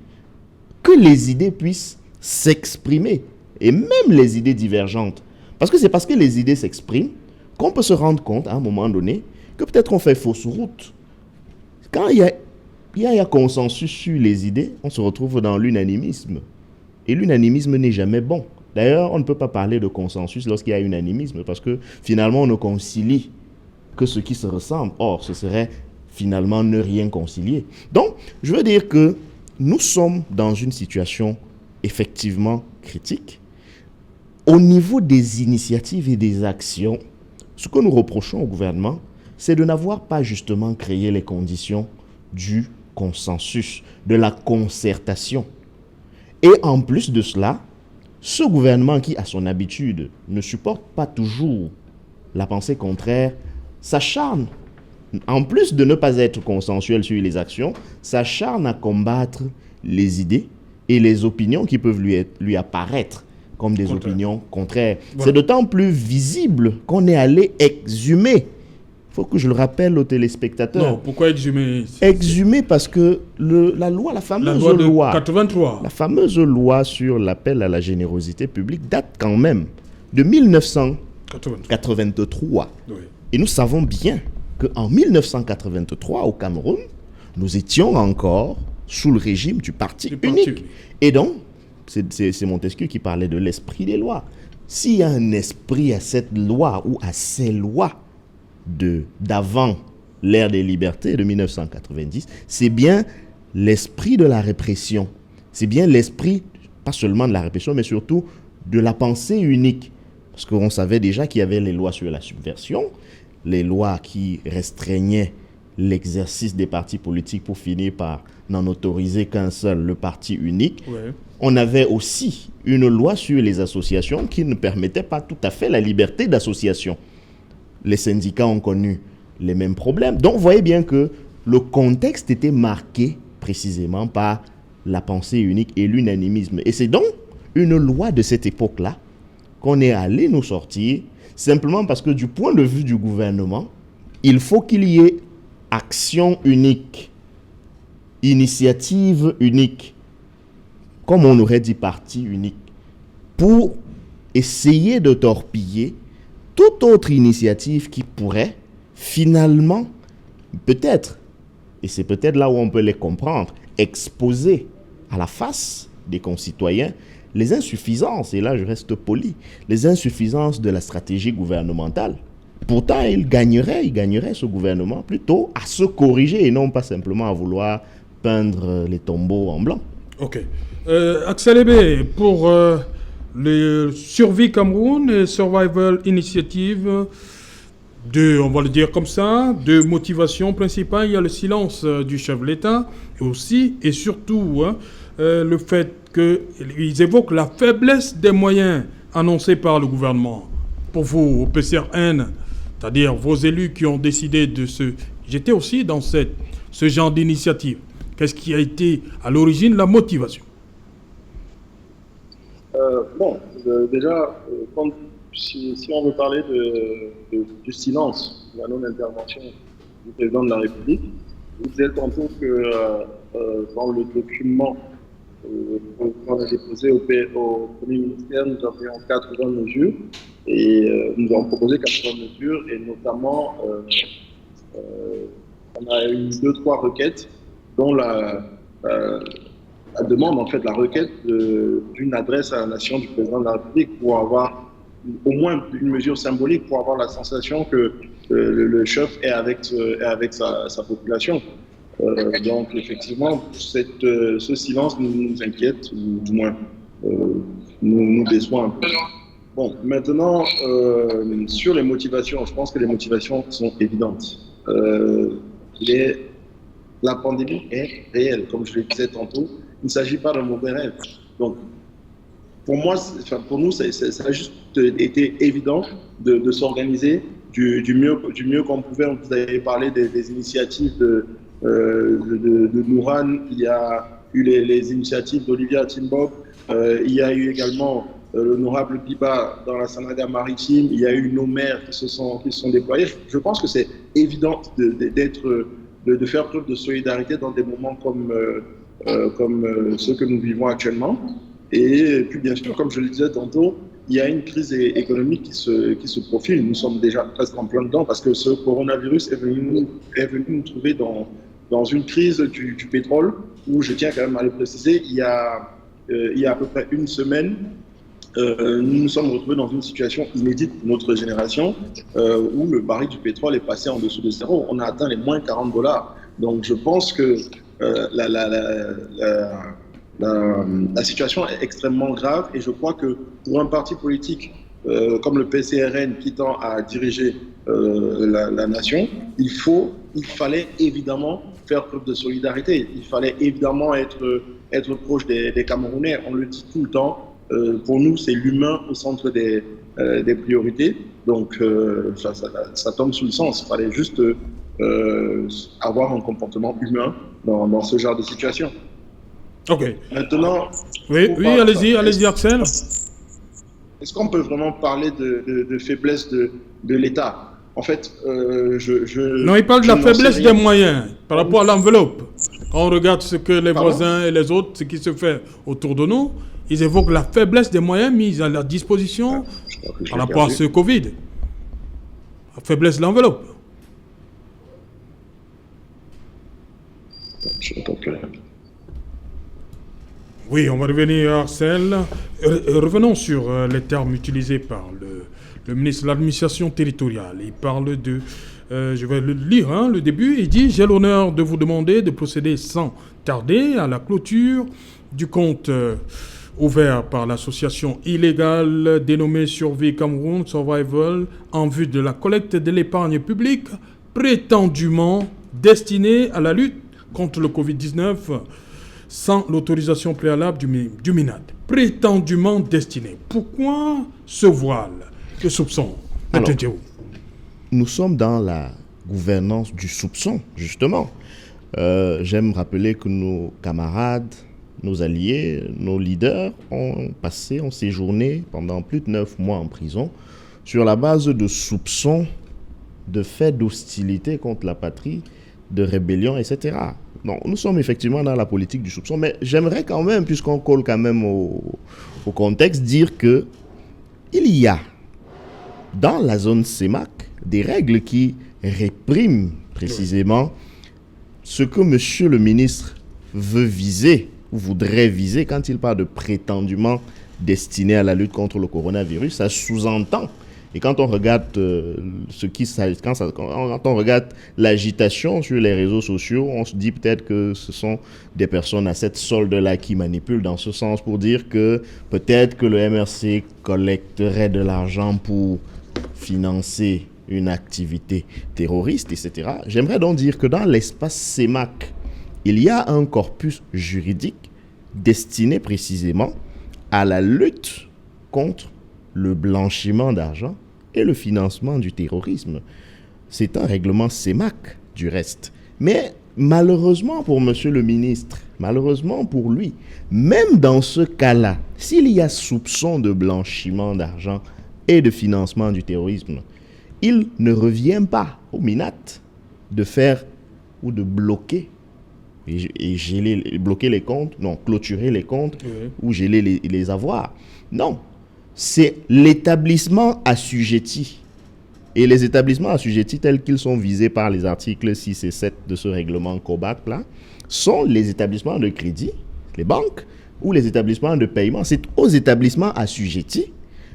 que les idées puissent s'exprimer, et même les idées divergentes. Parce que c'est parce que les idées s'expriment qu'on peut se rendre compte, à un moment donné, que peut-être on fait fausse route. Quand il y a consensus sur les idées, on se retrouve dans l'unanimisme. Et l'unanimisme n'est jamais bon. D'ailleurs, on ne peut pas parler de consensus lorsqu'il y a unanimisme, parce que finalement, on ne concilie que ce qui se ressemble. Or, ce serait finalement ne rien concilier. Donc, je veux dire que nous sommes dans une situation effectivement critique. Au niveau des initiatives et des actions, ce que nous reprochons au gouvernement, c'est de n'avoir pas justement créé les conditions du consensus, de la concertation. Et en plus de cela, ce gouvernement qui, à son habitude, ne supporte pas toujours la pensée contraire, s'acharne, en plus de ne pas être consensuel sur les actions, s'acharne à combattre les idées et les opinions qui peuvent lui apparaître comme des opinions contraires. Voilà. C'est d'autant plus visible qu'on est allé exhumer Il faut que je le rappelle aux téléspectateurs. Non, pourquoi exhumer? Exhumer parce que la fameuse loi 83. La fameuse loi sur l'appel à la générosité publique date quand même de 1983. Oui. Et nous savons bien qu'en 1983, au Cameroun, nous étions encore sous le régime du parti unique. Et donc, c'est Montesquieu qui parlait de l'esprit des lois. S'il y a un esprit à cette loi ou à ces lois d'avant l'ère des libertés de 1990, c'est bien l'esprit de la répression. C'est bien l'esprit, pas seulement de la répression, mais surtout de la pensée unique. Parce qu'on savait déjà qu'il y avait les lois sur la subversion, les lois qui restreignaient l'exercice des partis politiques pour finir par n'en autoriser qu'un seul, le parti unique. Ouais. On avait aussi une loi sur les associations qui ne permettait pas tout à fait la liberté d'association. Les syndicats ont connu les mêmes problèmes. Donc, vous voyez bien que le contexte était marqué précisément par la pensée unique et l'unanimisme. Et c'est donc une loi de cette époque-là qu'on est allé nous sortir, simplement parce que du point de vue du gouvernement, il faut qu'il y ait action unique, initiative unique, comme on aurait dit parti unique, pour essayer de torpiller toute autre initiative qui pourrait finalement, peut-être, et c'est peut-être là où on peut les comprendre, exposer à la face des concitoyens les insuffisances, et là je reste poli, les insuffisances de la stratégie gouvernementale. Pourtant, il gagnerait ce gouvernement plutôt à se corriger et non pas simplement à vouloir peindre les tombeaux en blanc. Ok. Axel Ebé, pour le Survie Cameroun et Survival Initiative, on va le dire comme ça, de motivation principale, il y a le silence du chef de l'État, et aussi et surtout le fait qu'ils évoquent la faiblesse des moyens annoncés par le gouvernement. Pour vous, au PCRN, c'est-à-dire vos élus qui ont décidé de jeter aussi dans ce genre d'initiative. Qu'est-ce qui a été à l'origine de la motivation? Déjà, si on veut parler du silence, de la non-intervention du président de la République, vous disait tantôt que dans le document qu'on a déposé au Premier ministère, nous avions 80 mesures et nous avons proposé 80 mesures et notamment on a eu 2-3 requêtes dont la demande, en fait, la requête d'une adresse à la nation du président de la République pour avoir au moins une mesure symbolique pour avoir la sensation que le chef est avec sa population. Donc, effectivement, ce silence nous inquiète, ou du moins nous déçoit un peu. Bon, maintenant, sur les motivations, je pense que les motivations sont évidentes. La pandémie est réelle, comme je le disais tantôt. Il ne s'agit pas d'un mauvais rêve. Donc, pour nous, ça a juste été évident de s'organiser du mieux qu'on pouvait. Vous avez parlé des initiatives de Nouran, il y a eu les initiatives d'Olivia Timbok, il y a eu également l'honorable Biba dans la Sanada maritime, il y a eu nos maires qui se sont déployés. Je pense que c'est évident de faire preuve de solidarité dans des moments comme ceux que nous vivons actuellement. Et puis bien sûr, comme je le disais tantôt, il y a une crise économique qui se profile. Nous sommes déjà presque en plein dedans parce que ce coronavirus est venu nous trouver dans une crise du pétrole où, je tiens quand même à le préciser, il y a à peu près une semaine, nous nous sommes retrouvés dans une situation inédite pour notre génération où le baril du pétrole est passé en dessous de zéro. On a atteint les moins $40. Donc je pense que la situation est extrêmement grave et je crois que pour un parti politique comme le PCRN qui tend à diriger la nation, il fallait évidemment faire preuve de solidarité. Il fallait évidemment être proche des Camerounais. On le dit tout le temps. Pour nous, c'est l'humain au centre des priorités. Donc, ça tombe sous le sens. Il fallait juste avoir un comportement humain dans ce genre de situation. Ok. Maintenant... Oui, allez-y, Axel. Est-ce qu'on peut vraiment parler de faiblesse de l'État? en fait, Non, il parle de la n'en sais faiblesse rien. des moyens par rapport à l'enveloppe. Quand on regarde ce que les Pardon? voisins et les autres, ce qui se fait autour de nous, ils évoquent la faiblesse des moyens mis à leur disposition Je crois que je par l'ai rapport à perdu. ce Covid. La faiblesse de l'enveloppe. Je n'entends plus rien. Oui, on va revenir à Arcel. Revenons sur les termes utilisés par le ministre de l'Administration territoriale. Il parle de... je vais le lire, hein, le début. Il dit « J'ai l'honneur de vous demander de procéder sans tarder à la clôture du compte ouvert par l'association illégale dénommée Survie Cameroun Survival en vue de la collecte de l'épargne publique prétendument destinée à la lutte contre le Covid-19 sans l'autorisation préalable du MINAD. Prétendument destiné. Pourquoi ce voile de soupçon? Alors, Matin-Théo. Nous sommes dans la gouvernance du soupçon, justement. J'aime rappeler que nos camarades, nos alliés, nos leaders ont séjourné pendant plus de 9 mois en prison sur la base de soupçons de faits d'hostilité contre la patrie, de rébellion, etc. Non, nous sommes effectivement dans la politique du soupçon, mais j'aimerais quand même, puisqu'on colle quand même au contexte, dire que il y a dans la zone CEMAC des règles qui répriment précisément ce que monsieur le ministre veut viser ou voudrait viser quand il parle de prétendument destiné à la lutte contre le coronavirus. Ça sous-entend. Et quand on regarde quand on regarde l'agitation sur les réseaux sociaux, on se dit peut-être que ce sont des personnes à cette solde-là qui manipulent dans ce sens pour dire que peut-être que le MRC collecterait de l'argent pour financer une activité terroriste, etc. J'aimerais donc dire que dans l'espace CEMAC, il y a un corpus juridique destiné précisément à la lutte contre le blanchiment d'argent et le financement du terrorisme. C'est un règlement CEMAC du reste. Mais malheureusement pour monsieur le ministre, malheureusement pour lui, même dans ce cas-là, s'il y a soupçon de blanchiment d'argent et de financement du terrorisme, il ne revient pas au MINAT de faire ou de bloquer bloquer les comptes, non, clôturer les comptes ou geler les avoirs. Non, c'est l'établissement assujetti. Et les établissements assujettis tels qu'ils sont visés par les articles 6 et 7 de ce règlement COBAC là, sont les établissements de crédit, les banques ou les établissements de paiement. C'est aux établissements assujettis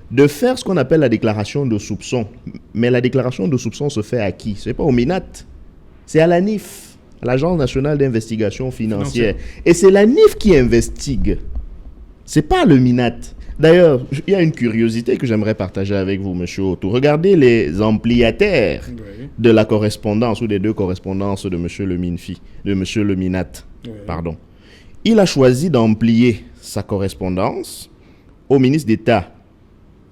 de faire ce qu'on appelle la déclaration de soupçon. Mais la déclaration de soupçon se fait à qui? Ce n'est pas au MINAT, c'est à l'ANIF, à l'Agence nationale d'investigation financière. Et c'est l'ANIF qui investigue. Ce n'est pas le MINAT. D'ailleurs, il y a une curiosité que j'aimerais partager avec vous, monsieur Otto. Regardez les ampliataires de la correspondance ou des deux correspondances de monsieur le MINFI, de monsieur le MINAT. Pardon. Il a choisi d'amplier sa correspondance au ministre d'État,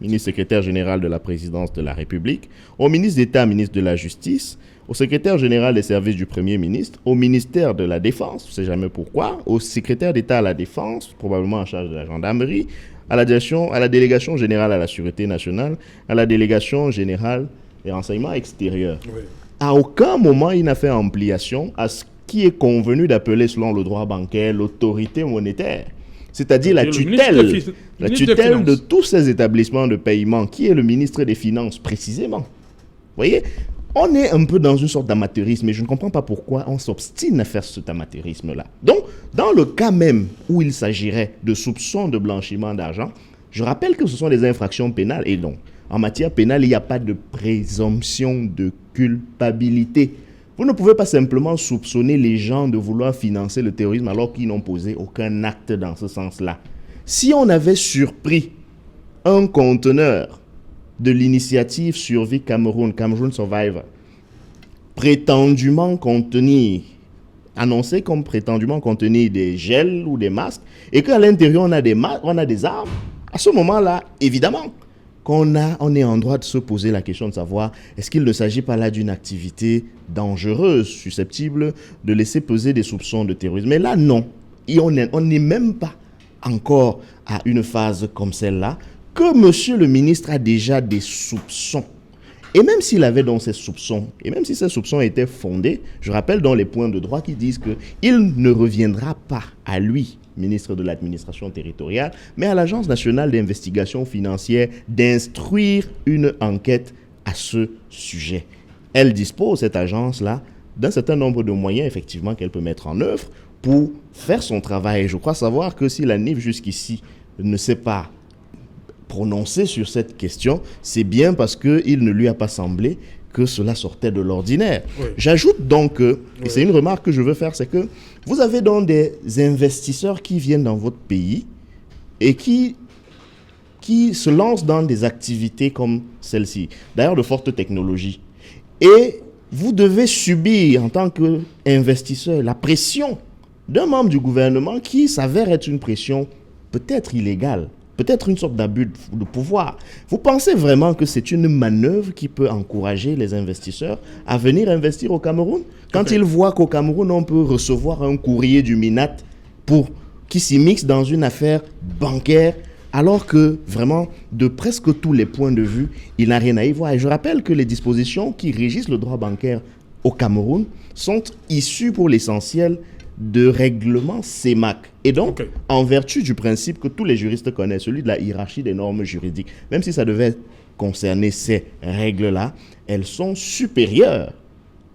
ministre secrétaire général de la présidence de la République, au ministre d'État, ministre de la Justice, au secrétaire général des services du Premier ministre, au ministère de la Défense, je ne sais jamais pourquoi, au secrétaire d'État à la Défense, probablement en charge de la gendarmerie, à la délégation générale à la Sûreté nationale, à la délégation générale des renseignements extérieurs. Oui. À aucun moment, il n'a fait ampliation à ce qui est convenu d'appeler, selon le droit bancaire, l'autorité monétaire. C'est-à-dire la tutelle de tous ces établissements de paiement, qui est le ministre des Finances, précisément. Vous voyez, on est un peu dans une sorte d'amateurisme, et je ne comprends pas pourquoi on s'obstine à faire cet amateurisme-là. Donc, dans le cas même où il s'agirait de soupçons de blanchiment d'argent, je rappelle que ce sont des infractions pénales, et donc, en matière pénale, il n'y a pas de présomption de culpabilité. Vous ne pouvez pas simplement soupçonner les gens de vouloir financer le terrorisme alors qu'ils n'ont posé aucun acte dans ce sens-là. Si on avait surpris un conteneur de l'initiative Survie Cameroun, Cameroun Survivor, annoncé comme prétendument contenir des gels ou des masques, et qu'à l'intérieur on a des armes, à ce moment-là, évidemment, on est en droit de se poser la question de savoir est-ce qu'il ne s'agit pas là d'une activité dangereuse, susceptible de laisser peser des soupçons de terrorisme. Mais là, non. Et on n'est même pas encore à une phase comme celle-là, que monsieur le ministre a déjà des soupçons. Et même s'il avait donc ces soupçons, et même si ces soupçons étaient fondés, je rappelle dans les points de droit qui disent qu'il ne reviendra pas à lui, ministre de l'administration territoriale, mais à l'Agence nationale d'investigation financière d'instruire une enquête à ce sujet. Elle dispose, cette agence-là, d'un certain nombre de moyens, effectivement, qu'elle peut mettre en œuvre pour faire son travail. Et je crois savoir que si la NIF, jusqu'ici, ne s'est pas prononcée sur cette question, c'est bien parce qu'il ne lui a pas semblé que cela sortait de l'ordinaire. Oui. J'ajoute donc, et c'est une remarque que je veux faire, c'est que vous avez donc des investisseurs qui viennent dans votre pays et qui se lancent dans des activités comme celle-ci, d'ailleurs de forte technologie. Et vous devez subir, en tant qu'investisseur, la pression d'un membre du gouvernement qui s'avère être une pression peut-être illégale, peut-être une sorte d'abus de pouvoir. Vous pensez vraiment que c'est une manœuvre qui peut encourager les investisseurs à venir investir au Cameroun? Quand ils voient qu'au Cameroun, on peut recevoir un courrier du MINAT qui s'immisce dans une affaire bancaire, alors que vraiment, de presque tous les points de vue, il n'a rien à y voir. Et je rappelle que les dispositions qui régissent le droit bancaire au Cameroun sont issues pour l'essentiel de règlements CEMAC. Et donc, en vertu du principe que tous les juristes connaissent, celui de la hiérarchie des normes juridiques, même si ça devait concerner ces règles-là, elles sont supérieures.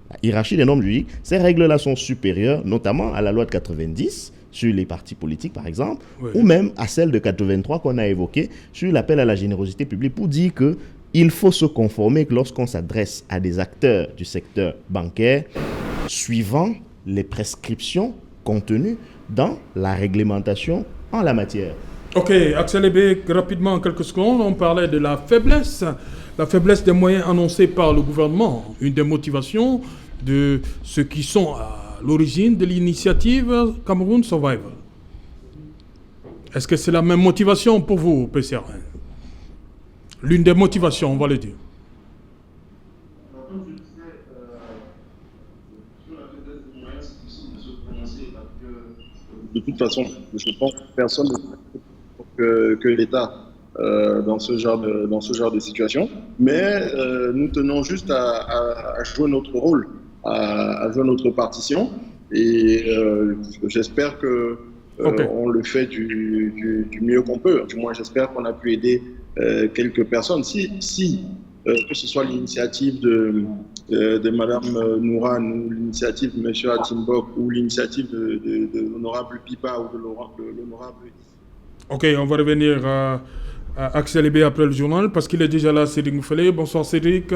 La hiérarchie des normes juridiques, ces règles-là sont supérieures, notamment à la loi de 90, sur les partis politiques, par exemple, ou même à celle de 83 qu'on a évoquée sur l'appel à la générosité publique pour dire qu'il faut se conformer que lorsqu'on s'adresse à des acteurs du secteur bancaire, suivant les prescriptions contenues dans la réglementation en la matière. Ok, Axel Ebé, rapidement en quelques secondes, on parlait de la faiblesse des moyens annoncés par le gouvernement, une des motivations de ceux qui sont à l'origine de l'initiative Cameroun Survival. Est-ce que c'est la même motivation pour vous, PCR? L'une des motivations, on va le dire. De toute façon, je pense que personne que l'État dans ce genre de situation. Mais nous tenons juste à jouer notre rôle, à jouer notre partition. Et j'espère que on le fait du mieux qu'on peut. Du moins, j'espère qu'on a pu aider quelques personnes. Si que ce soit l'initiative de Mme Nouran, ou l'initiative de M. Atimbok, ou l'initiative de l'honorable Pipa ou de l'honorable... Ok, on va revenir à Axel Ebé après le journal, parce qu'il est déjà là, Cédric Mouffelé. Bonsoir Cédric.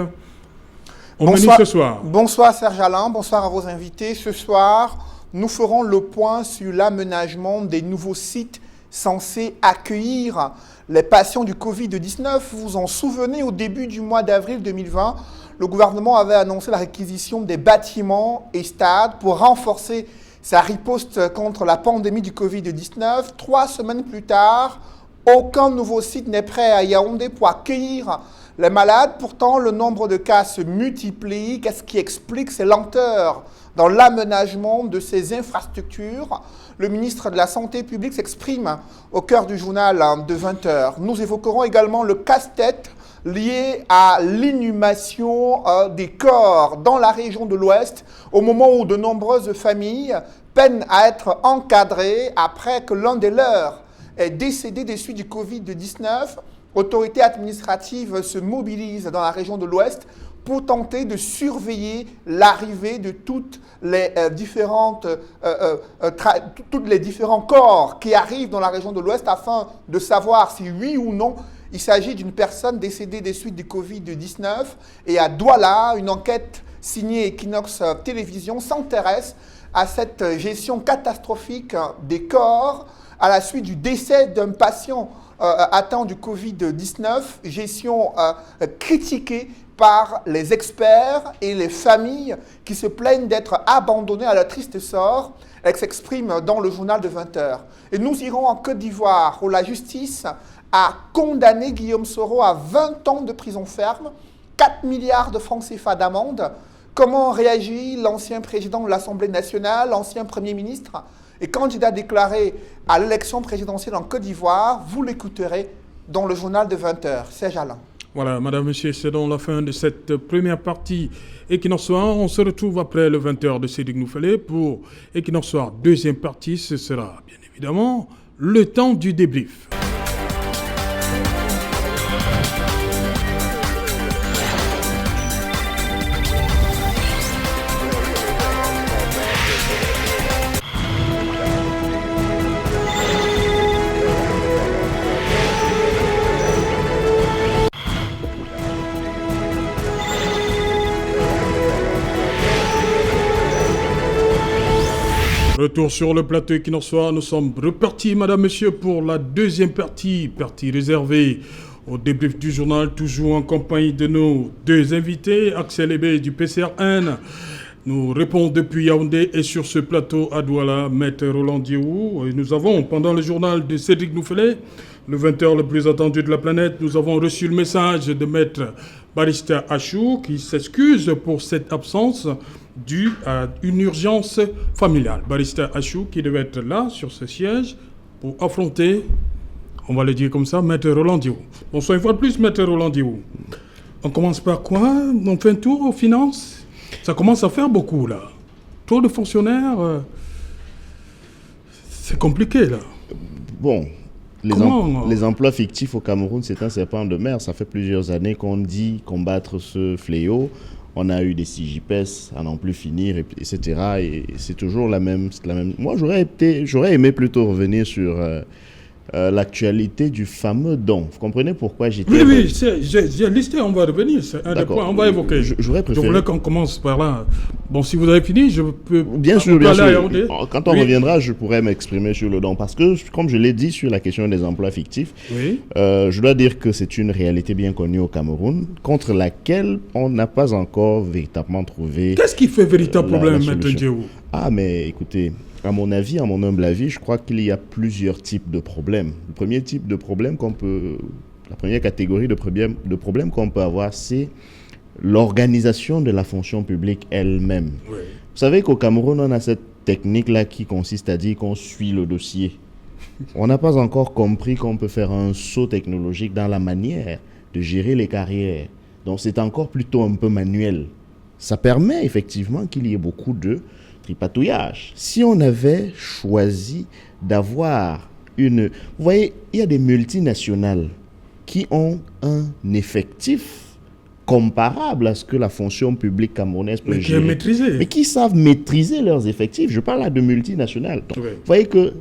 Bonsoir, ce soir. Bonsoir Serge Alain, bonsoir à vos invités. Ce soir, nous ferons le point sur l'aménagement des nouveaux sites censés accueillir les patients du Covid-19. Vous vous en souvenez, au début du mois d'avril 2020, le gouvernement avait annoncé la réquisition des bâtiments et stades pour renforcer sa riposte contre la pandémie du Covid-19. 3 semaines plus tard, aucun nouveau site n'est prêt à Yaoundé pour accueillir les malades. Pourtant, le nombre de cas se multiplie. Qu'est-ce qui explique ces lenteurs dans l'aménagement de ces infrastructures? Le ministre de la Santé publique s'exprime au cœur du journal de 20h. Nous évoquerons également le casse-tête lié à l'inhumation des corps dans la région de l'Ouest, au moment où de nombreuses familles peinent à être encadrées après que l'un des leurs est décédé des suites du Covid-19. Autorités administratives se mobilisent dans la région de l'Ouest pour tenter de surveiller l'arrivée de toutes les différents corps qui arrivent dans la région de l'Ouest afin de savoir si oui ou non il s'agit d'une personne décédée des suites du Covid-19. Et à Douala, une enquête signée Equinox Télévision s'intéresse à cette gestion catastrophique des corps à la suite du décès d'un patient atteint du Covid-19, gestion critiquée par les experts et les familles qui se plaignent d'être abandonnées à leur triste sort. Elle s'exprime dans le journal de 20h. Et nous irons en Côte d'Ivoire où la justice a condamné Guillaume Soro à 20 ans de prison ferme, 4 milliards de francs CFA d'amende. Comment réagit l'ancien président de l'Assemblée nationale, l'ancien Premier ministre et candidat déclaré à l'élection présidentielle en Côte d'Ivoire? Vous l'écouterez dans le journal de 20h. Serge Alain. Voilà, madame, monsieur, c'est donc la fin de cette première partie Equinox Soir. On se retrouve après le 20h de Cédric Nouffelé pour Equinox Soir. Deuxième partie, ce sera bien évidemment le temps du débrief. Retour sur le plateau Equinox Soir, nous sommes repartis, madame, monsieur, pour la deuxième partie réservée au débrief du journal, toujours en compagnie de nos deux invités, Axel Ebé du PCRN. Nous répondons depuis Yaoundé et sur ce plateau à Douala, Maître Roland Diou. Et nous avons, pendant le journal de Cédric Nouffelé, le 20h le plus attendu de la planète, nous avons reçu le message de Maître Barrister Achou qui s'excuse pour cette absence due à une urgence familiale. Barrister Achou qui devait être là sur ce siège pour affronter, on va le dire comme ça, Maître Roland Diou. Bonsoir une fois de plus, Maître Roland Diou. On commence par quoi? On fait un tour aux finances? Ça commence à faire beaucoup là. Trop de fonctionnaires, c'est compliqué là. Bon. Les emplois fictifs au Cameroun, c'est un serpent de mer. Ça fait plusieurs années qu'on dit combattre ce fléau. On a eu des CJPS à n'en plus finir, etc. Et c'est toujours la même. Moi, j'aurais aimé plutôt revenir sur l'actualité du fameux don. Vous comprenez pourquoi j'étais... Oui, j'ai listé, on va revenir. C'est un des points, on va évoquer. Je voulais qu'on commence par là. Bon, si vous avez fini, je peux... Bien sûr. Quand on reviendra, je pourrais m'exprimer sur le don. Parce que, comme je l'ai dit sur la question des emplois fictifs, je dois dire que c'est une réalité bien connue au Cameroun, contre laquelle on n'a pas encore véritablement trouvé... Qu'est-ce qui fait véritable problème, Maître Diou? Ah, mais écoutez... À mon avis, à mon humble avis, je crois qu'il y a plusieurs types de problèmes. Le premier type de problème la première catégorie de problèmes qu'on peut avoir, c'est l'organisation de la fonction publique elle-même. Oui. Vous savez qu'au Cameroun, on a cette technique-là qui consiste à dire qu'on suit le dossier. On n'a pas encore compris qu'on peut faire un saut technologique dans la manière de gérer les carrières. Donc c'est encore plutôt un peu manuel. Ça permet effectivement qu'il y ait beaucoup de tripatouillage. Si on avait choisi d'avoir une... Vous voyez, il y a des multinationales qui ont un effectif comparable à ce que la fonction publique camerounaise peut gérer. Mais qui savent maîtriser leurs effectifs. Je parle là de multinationales. Donc, Vous voyez que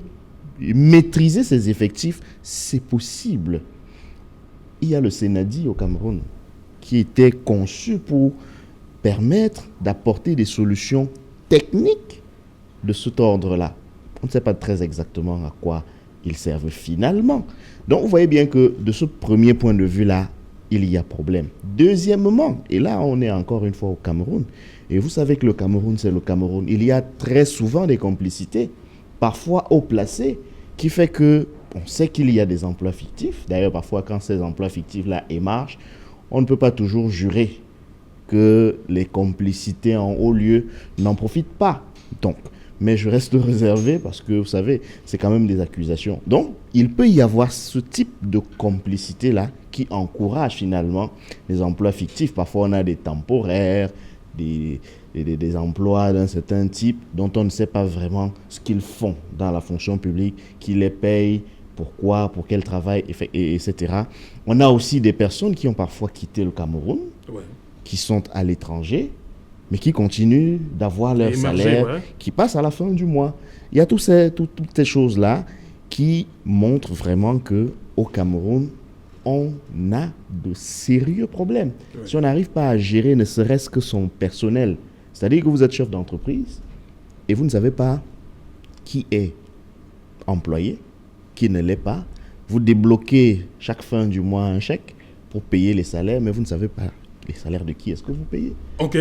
maîtriser ces effectifs, c'est possible. Il y a le Sénadi au Cameroun qui était conçu pour permettre d'apporter des solutions techniques de cet ordre-là. On ne sait pas très exactement à quoi ils servent finalement. Donc, vous voyez bien que de ce premier point de vue-là, il y a problème. Deuxièmement, et là, on est encore une fois au Cameroun, et vous savez que le Cameroun, c'est le Cameroun. Il y a très souvent des complicités, parfois haut placées, qui fait que on sait qu'il y a des emplois fictifs. D'ailleurs, parfois, quand ces emplois fictifs-là émargent, on ne peut pas toujours jurer que les complicités en haut lieu n'en profitent pas. Donc, mais je reste réservé parce que, vous savez, c'est quand même des accusations. Donc, il peut y avoir ce type de complicité-là qui encourage finalement les emplois fictifs. Parfois, on a des temporaires, des emplois d'un certain type dont on ne sait pas vraiment ce qu'ils font dans la fonction publique, qui les payent, pourquoi, pour quel travail, etc. On a aussi des personnes qui ont parfois quitté le Cameroun, qui sont à l'étranger, mais qui continuent d'avoir leur salaire, qui passe à la fin du mois. Il y a toutes ces choses-là qui montrent vraiment qu'au Cameroun, on a de sérieux problèmes. Si on n'arrive pas à gérer ne serait-ce que son personnel, c'est-à-dire que vous êtes chef d'entreprise et vous ne savez pas qui est employé, qui ne l'est pas, vous débloquez chaque fin du mois un chèque pour payer les salaires, mais vous ne savez pas les salaires de qui est-ce que vous payez. Ok.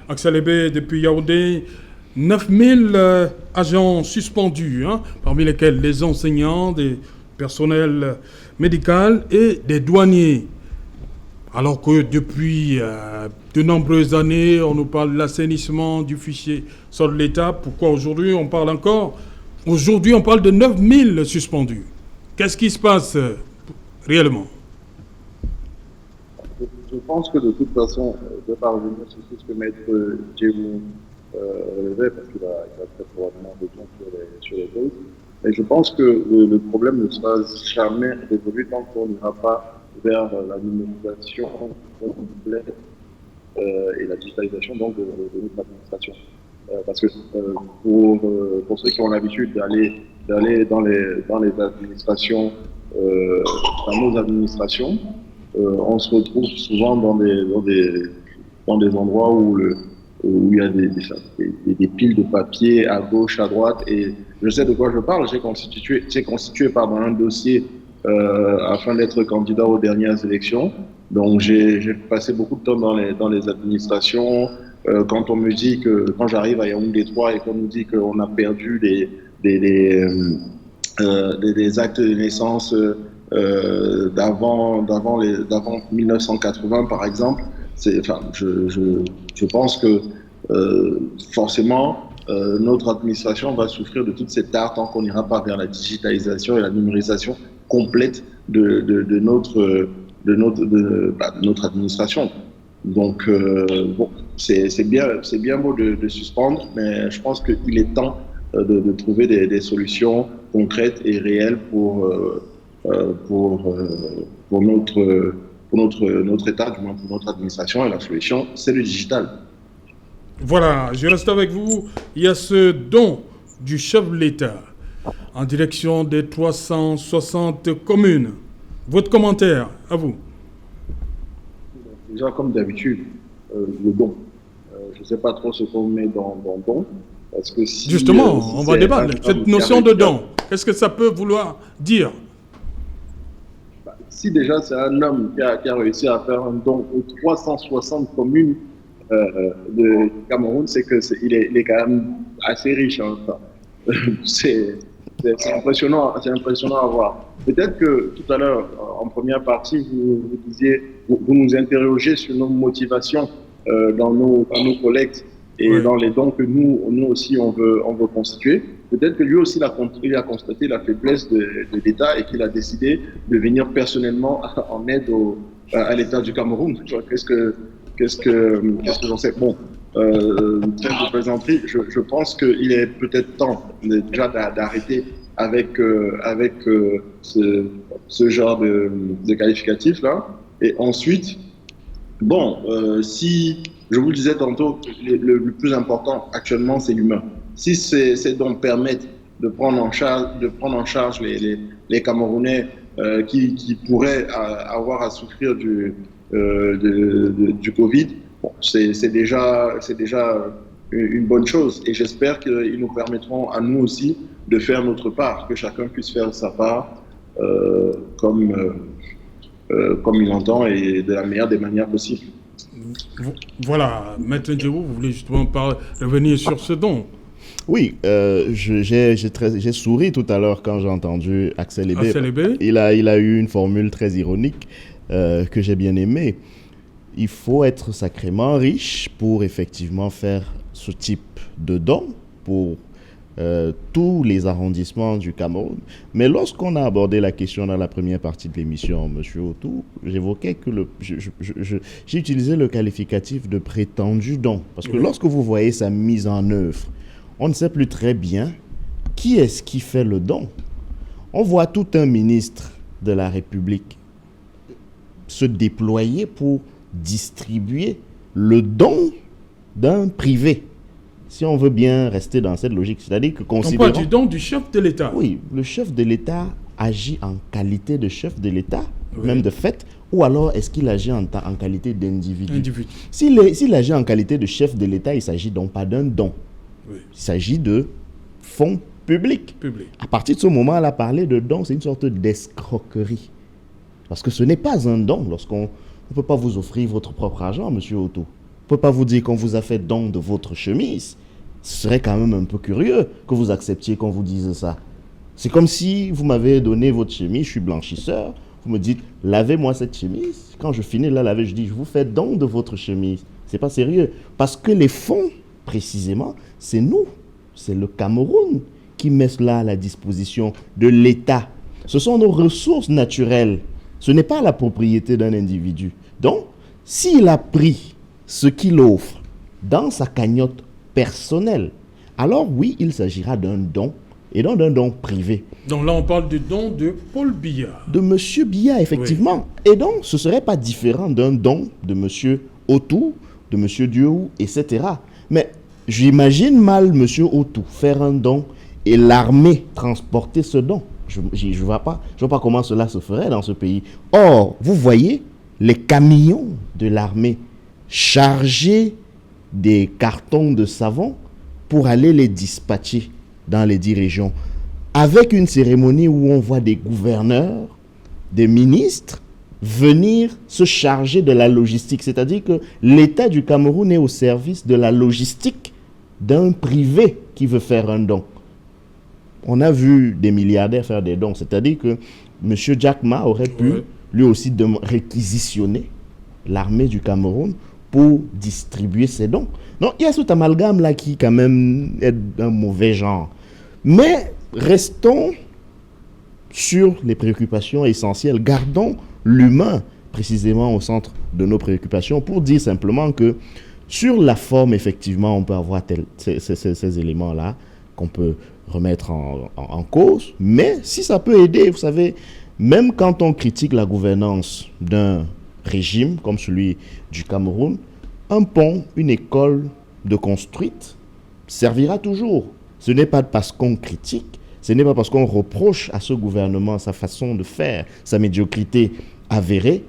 Axel Ebé, depuis Yaoundé, 9000 agents suspendus, parmi lesquels les enseignants, des personnels médicaux et des douaniers. Alors que depuis de nombreuses années, on nous parle de l'assainissement du fichier sur l'État. Pourquoi aujourd'hui on parle encore? Aujourd'hui, on parle de 9000 suspendus. Qu'est-ce qui se passe réellement? je pense que de toute façon, je vais pas revenir sur tout ce que Maître Djemou relevait, parce qu'il a très probablement besoin sur les choses. Mais je pense que le problème ne sera jamais résolu tant qu'on n'ira pas vers la numérisation complète et la digitalisation donc, de notre administration. Parce que pour ceux qui ont l'habitude d'aller dans les administrations, dans nos administrations, on se retrouve souvent dans des endroits où il y a des piles de papier à gauche, à droite, et je sais de quoi je parle. J'ai constitué un dossier afin d'être candidat aux dernières élections. Donc j'ai passé beaucoup de temps dans les administrations. Quand on me dit quand j'arrive à Yaoundé 3 et qu'on me dit qu'on a perdu des actes de naissance d'avant 1980 par exemple, je pense que forcément notre administration va souffrir de toute cette tare tant qu'on n'ira pas vers la digitalisation et la numérisation complète de notre administration. Donc bon, c'est bien beau de suspendre, mais je pense qu'il est temps de trouver des solutions concrètes et réelles pour notre État, du moins pour notre administration. Et la solution, c'est le digital. Voilà, je reste avec vous. Il y a ce don du chef de l'État en direction des 360 communes. Votre commentaire, à vous. Déjà, comme d'habitude, le don. Je ne sais pas trop ce qu'on met dans don. Parce que si, justement, on va débattre. Cette notion de don, qu'est-ce que ça peut vouloir dire? Si déjà c'est un homme qui a réussi à faire un don aux 360 communes de Cameroun, c'est qu'il est quand même assez riche. Hein, c'est impressionnant à voir. Peut-être que tout à l'heure, en première partie, vous nous interrogez sur nos motivations dans nos collectes et oui, dans les dons que nous aussi on veut constituer. Peut-être que lui aussi il a constaté la faiblesse de l'État et qu'il a décidé de venir personnellement en aide à l'État du Cameroun. Qu'est-ce que j'en sais? Bon, trêve de plaisanterie, je pense qu'il est peut-être temps déjà d'arrêter avec ce genre de qualificatif là. Et ensuite, bon, si je vous le disais tantôt, le plus important actuellement c'est l'humain. Si ces dons permettent de prendre en charge les Camerounais qui pourraient avoir à souffrir du Covid, bon, c'est déjà une bonne chose. Et j'espère qu'ils nous permettront à nous aussi de faire notre part, que chacun puisse faire sa part comme il entend et de la meilleure des manières possibles. Voilà, Maître Djemou, vous voulez justement revenir sur ce don? Oui, j'ai souri tout à l'heure quand j'ai entendu Axel Ebé. Il a eu une formule très ironique que j'ai bien aimée. Il faut être sacrément riche pour effectivement faire ce type de don pour tous les arrondissements du Cameroun. Mais lorsqu'on a abordé la question dans la première partie de l'émission, M. Autou, j'évoquais que j'ai utilisé le qualificatif de prétendu don. Parce que lorsque vous voyez sa mise en œuvre, on ne sait plus très bien qui est-ce qui fait le don. On voit tout un ministre de la République se déployer pour distribuer le don d'un privé. Si on veut bien rester dans cette logique, c'est-à-dire que considérons... On parle du don du chef de l'État. Oui, le chef de l'État agit en qualité de chef de l'État, même de fait, ou alors est-ce qu'il agit en qualité d'individu? S'il agit en qualité de chef de l'État, il ne s'agit donc pas d'un don. Oui. Il s'agit de fonds publics. À partir de ce moment-là, parler de don, c'est une sorte d'escroquerie. Parce que ce n'est pas un don. Lorsqu'on ne peut pas vous offrir votre propre argent, M. Autou. On ne peut pas vous dire qu'on vous a fait don de votre chemise. Ce serait quand même un peu curieux que vous acceptiez qu'on vous dise ça. C'est comme si vous m'avez donné votre chemise, je suis blanchisseur. Vous me dites, lavez-moi cette chemise. Quand je finis de la laver, je dis, je vous fais don de votre chemise. C'est pas sérieux. Parce que les fonds, précisément, c'est nous, c'est le Cameroun qui met cela à la disposition de l'État. Ce sont nos ressources naturelles. Ce n'est pas la propriété d'un individu. Donc, S'il a pris ce qu'il offre dans sa cagnotte personnelle, alors oui, il s'agira d'un don, et non d'un don privé. Donc là, on parle du don de Paul Biya. De M. Biya, effectivement. Oui. Et donc, ce ne serait pas différent d'un don de M. Otou, de M. Diou, etc. Mais j'imagine mal M. Otou faire un don et l'armée transporter ce don. Je ne vois pas comment cela se ferait dans ce pays. Or, vous voyez, les camions de l'armée chargés des cartons de savon pour aller les dispatcher dans les 10 régions, avec une cérémonie où on voit des gouverneurs, des ministres venir se charger de la logistique. C'est-à-dire que l'État du Cameroun est au service de la logistique d'un privé qui veut faire un don. On a vu des milliardaires faire des dons. C'est-à-dire que M. Jack Ma aurait pu lui aussi réquisitionner l'armée du Cameroun pour distribuer ses dons. Donc, il y a cet amalgame-là qui, quand même, est d'un mauvais genre. Mais restons sur les préoccupations essentielles. Gardons l'humain, précisément, au centre de nos préoccupations pour dire simplement que sur la forme, effectivement, on peut avoir ces éléments-là qu'on peut remettre en cause. Mais si ça peut aider, vous savez, même quand on critique la gouvernance d'un régime comme celui du Cameroun, un pont, une école de construite servira toujours. Ce n'est pas parce qu'on critique, ce n'est pas parce qu'on reproche à ce gouvernement sa façon de faire, sa médiocrité avérée,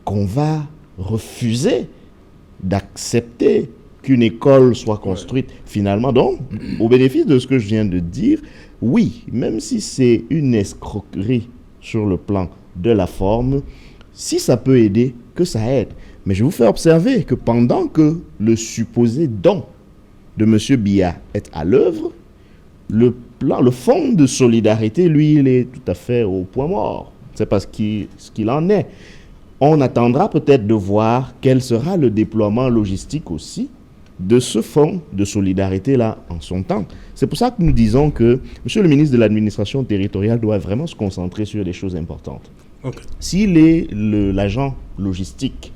qu'on va refuser d'accepter qu'une école soit construite finalement. Donc, au bénéfice de ce que je viens de dire, oui, même si c'est une escroquerie sur le plan de la forme, si ça peut aider, que ça aide. Mais je vous fais observer que pendant que le supposé don de M. Biya est à l'œuvre, le fonds de solidarité, lui, il est tout à fait au point mort. C'est parce ce qu'il en est. On attendra peut-être de voir quel sera le déploiement logistique aussi de ce fonds de solidarité-là en son temps. C'est pour ça que nous disons que M. le ministre de l'administration territoriale doit vraiment se concentrer sur des choses importantes. Okay. S'il est l'agent logistique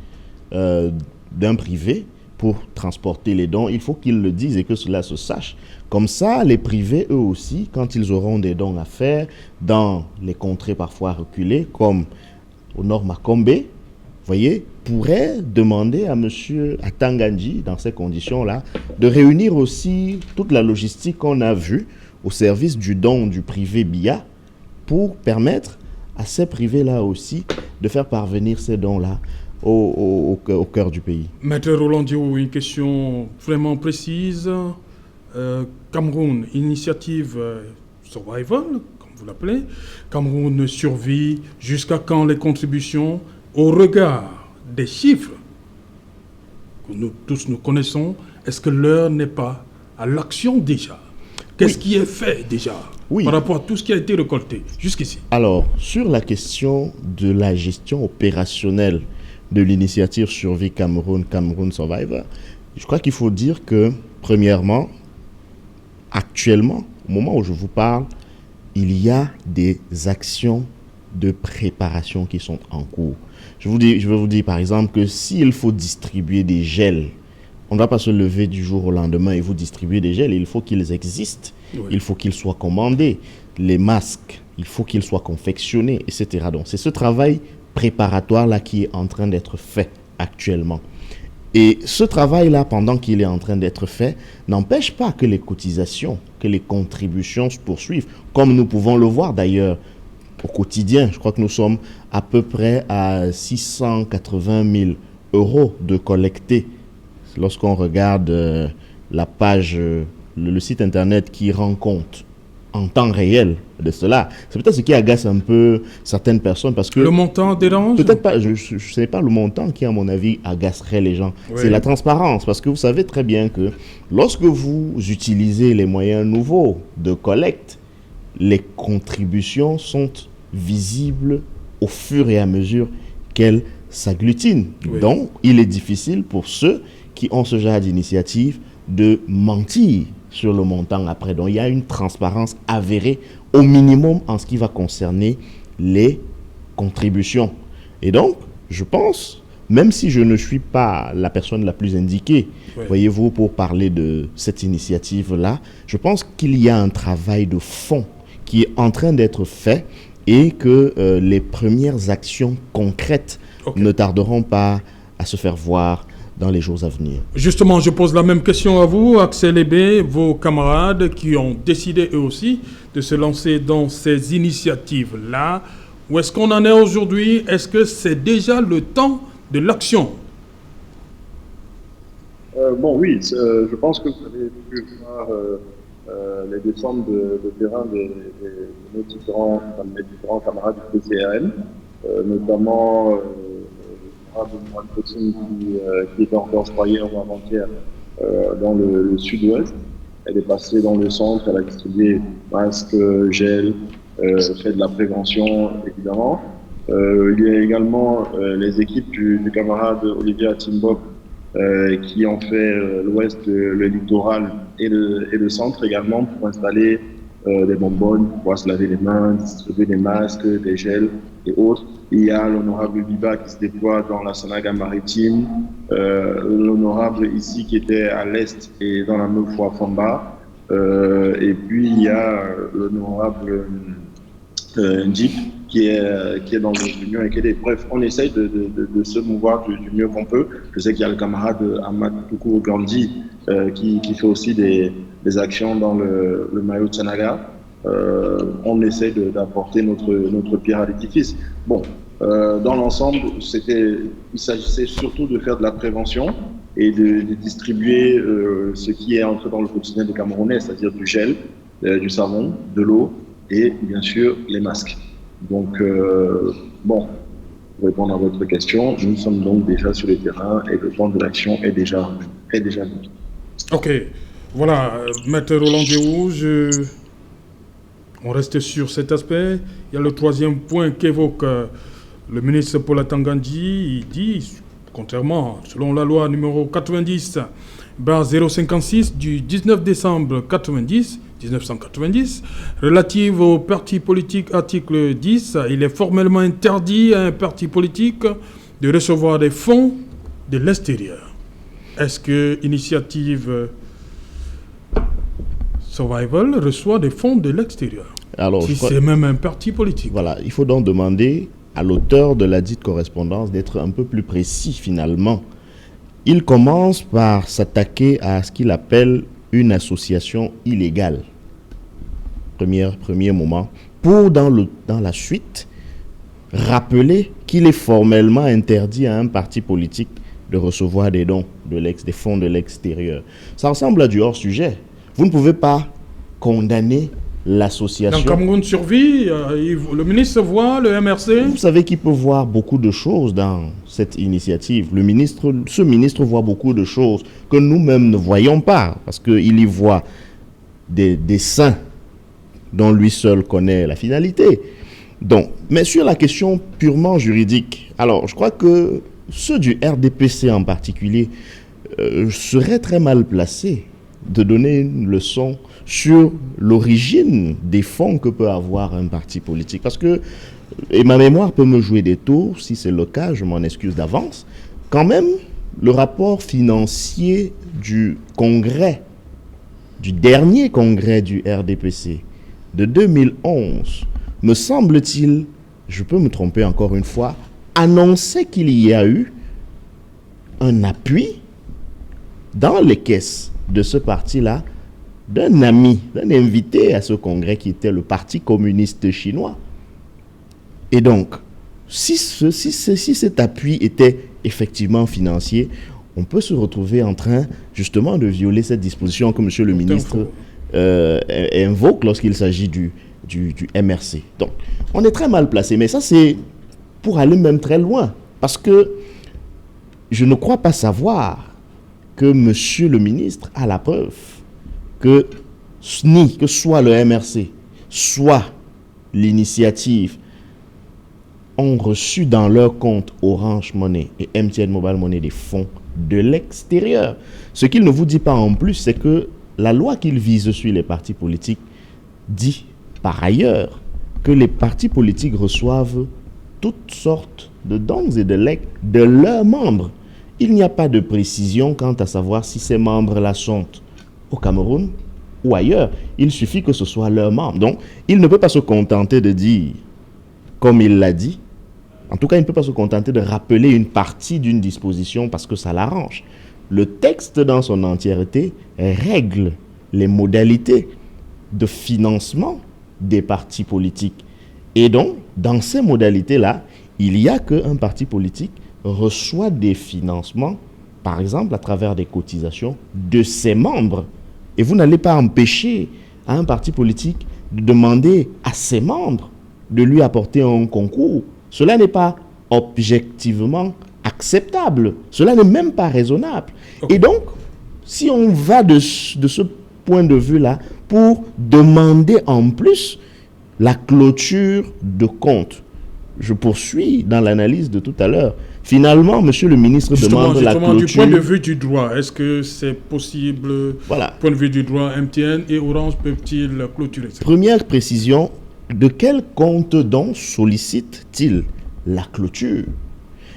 d'un privé pour transporter les dons, il faut qu'il le dise et que cela se sache. Comme ça, les privés, eux aussi, quand ils auront des dons à faire dans les contrées parfois reculées, comme au nord Makombe, voyez, pourraient demander à Tangandji, dans ces conditions-là, de réunir aussi toute la logistique qu'on a vue au service du don du privé Biya pour permettre à ces privés-là aussi de faire parvenir ces dons-là au cœur du pays. Maître Roland Diou, une question vraiment précise. Cameroun, initiative survival, comme vous l'appelez. Cameroun survit jusqu'à quand les contributions, au regard des chiffres que nous tous nous connaissons, est-ce que l'heure n'est pas à l'action déjà? Qu'est-ce qui est fait déjà par rapport à tout ce qui a été récolté jusqu'ici? Alors, sur la question de la gestion opérationnelle de l'initiative Survie Cameroun Survivor, je crois qu'il faut dire que, premièrement, actuellement, au moment où je vous parle, il y a des actions de préparation qui sont en cours. Je vais vous dire par exemple que s'il faut distribuer des gels, on ne va pas se lever du jour au lendemain et vous distribuer des gels. Il faut qu'ils existent, il faut qu'ils soient commandés. Les masques, il faut qu'ils soient confectionnés, etc. Donc c'est ce travail préparatoire-là qui est en train d'être fait actuellement. Et ce travail-là, pendant qu'il est en train d'être fait, n'empêche pas que les cotisations, que les contributions se poursuivent, comme nous pouvons le voir d'ailleurs au quotidien. Je crois que nous sommes à peu près à 680 000 € de collectés. Lorsqu'on regarde la page, le site internet qui rend compte en temps réel de cela, c'est peut-être ce qui agace un peu certaines personnes parce que... Le montant dérange? Peut-être pas, je ne sais pas le montant qui, à mon avis, agacerait les gens. Oui. C'est la transparence, parce que vous savez très bien que lorsque vous utilisez les moyens nouveaux de collecte, les contributions sont visibles au fur et à mesure qu'elles s'agglutinent. Oui. Donc, il est difficile pour ceux qui ont ce genre d'initiative de mentir sur le montant après. Donc, il y a une transparence avérée au minimum en ce qui va concerner les contributions. Et donc, je pense, même si je ne suis pas la personne la plus indiquée, voyez-vous, pour parler de cette initiative-là, je pense qu'il y a un travail de fond qui est en train d'être fait et que les premières actions concrètes ne tarderont pas à se faire voir dans les jours à venir. Justement, je pose la même question à vous, Axel Ebé, vos camarades qui ont décidé eux aussi de se lancer dans ces initiatives-là. Où est-ce qu'on en est aujourd'hui? Est-ce que c'est déjà le temps de l'action? Oui, je pense que vous avez pu voir les descentes de terrain de nos différents camarades du PCRN, notamment qui était encore hier ou avant-hier dans le sud-ouest. Elle est passée dans le centre, elle a distribué masques, gel, fait de la prévention, évidemment. Il y a également les équipes du camarade Olivier Timbok qui ont fait l'ouest, le littoral et le centre également pour installer des bonbonnes, pour pouvoir se laver les mains, distribuer des masques, des gels et autres. Il y a l'honorable Biba qui se déploie dans la Sanaga maritime, l'honorable ici qui était à l'est et dans la Meufou Famba, et puis il y a l'honorable Ndip qui est dans l'Union et qui est... Bref, on essaye de se mouvoir du mieux qu'on peut. Je sais qu'il y a le camarade Ahmad Toukou Gandhi qui fait aussi des actions dans le maillot de Sanaga. On essaie d'apporter notre pierre à l'édifice. Bon, dans l'ensemble, il s'agissait surtout de faire de la prévention et de distribuer ce qui est entré dans le quotidien des Camerounais, c'est-à-dire du gel, du savon, de l'eau et bien sûr les masques. Donc, pour répondre à votre question, nous sommes donc déjà sur le terrain et le temps de l'action est déjà venu. Ok, voilà, Maître Roland Djéhouj, on reste sur cet aspect. Il y a le troisième point qu'évoque le ministre Paul Atangandji. Il dit, contrairement, selon la loi numéro 90/056 du 19 décembre 1990, relative aux partis politiques, article 10, il est formellement interdit à un parti politique de recevoir des fonds de l'extérieur. Est-ce que Initiative Survival reçoit des fonds de l'extérieur? Alors, si c'est même un parti politique. Voilà, il faut donc demander à l'auteur de la dite correspondance d'être un peu plus précis finalement. Il commence par s'attaquer à ce qu'il appelle une association illégale. Premier moment. Pour dans la suite, rappeler qu'il est formellement interdit à un parti politique de recevoir des dons, des fonds de l'extérieur. Ça ressemble à du hors-sujet. Vous ne pouvez pas condamner l'association. Dans Cameroun Survie, le ministre voit le MRC. Vous savez qu'il peut voir beaucoup de choses dans cette initiative. Ce ministre voit beaucoup de choses que nous-mêmes ne voyons pas, parce qu'il y voit des dessins dont lui seul connaît la finalité. Donc, mais sur la question purement juridique, alors je crois que ceux du RDPC en particulier seraient très mal placés de donner une leçon sur l'origine des fonds que peut avoir un parti politique. Parce que, et ma mémoire peut me jouer des tours, si c'est le cas, je m'en excuse d'avance, quand même, le rapport financier du congrès, du dernier congrès du RDPC, de 2011, me semble-t-il, je peux me tromper encore une fois, annonçait qu'il y a eu un appui dans les caisses de ce parti-là, d'un ami, d'un invité à ce congrès qui était le Parti communiste chinois. Et donc, si cet appui était effectivement financier, on peut se retrouver en train justement de violer cette disposition que monsieur le ministre invoque lorsqu'il s'agit du MRC. Donc, on est très mal placé, mais ça c'est pour aller même très loin, parce que je ne crois pas savoir que monsieur le ministre a la preuve que soit le MRC, soit l'initiative ont reçu dans leur compte Orange Money et MTN Mobile Money des fonds de l'extérieur. Ce qu'il ne vous dit pas en plus, c'est que la loi qu'il vise sur les partis politiques dit par ailleurs que les partis politiques reçoivent toutes sortes de dons et de legs de leurs membres. Il n'y a pas de précision quant à savoir si ces membres-là sont au Cameroun ou ailleurs. Il suffit que ce soit leurs membres. Donc, il ne peut pas se contenter de dire, comme il l'a dit, en tout cas, il ne peut pas se contenter de rappeler une partie d'une disposition parce que ça l'arrange. Le texte dans son entièreté règle les modalités de financement des partis politiques. Et donc, dans ces modalités-là, il y a qu'un parti politique reçoit des financements, par exemple à travers des cotisations de ses membres. Et vous n'allez pas empêcher à un parti politique de demander à ses membres de lui apporter un concours. Cela n'est pas objectivement acceptable. Cela n'est même pas raisonnable. Okay. Et donc, si on va de ce point de vue-là pour demander en plus la clôture de compte, je poursuis dans l'analyse de tout à l'heure. Finalement, monsieur le ministre demande la clôture. Du point de vue du droit, est-ce que c'est possible? Voilà. Du point de vue du droit, MTN et Orange peuvent-ils clôturer ça? Première précision, de quel compte donc sollicite-t-il la clôture?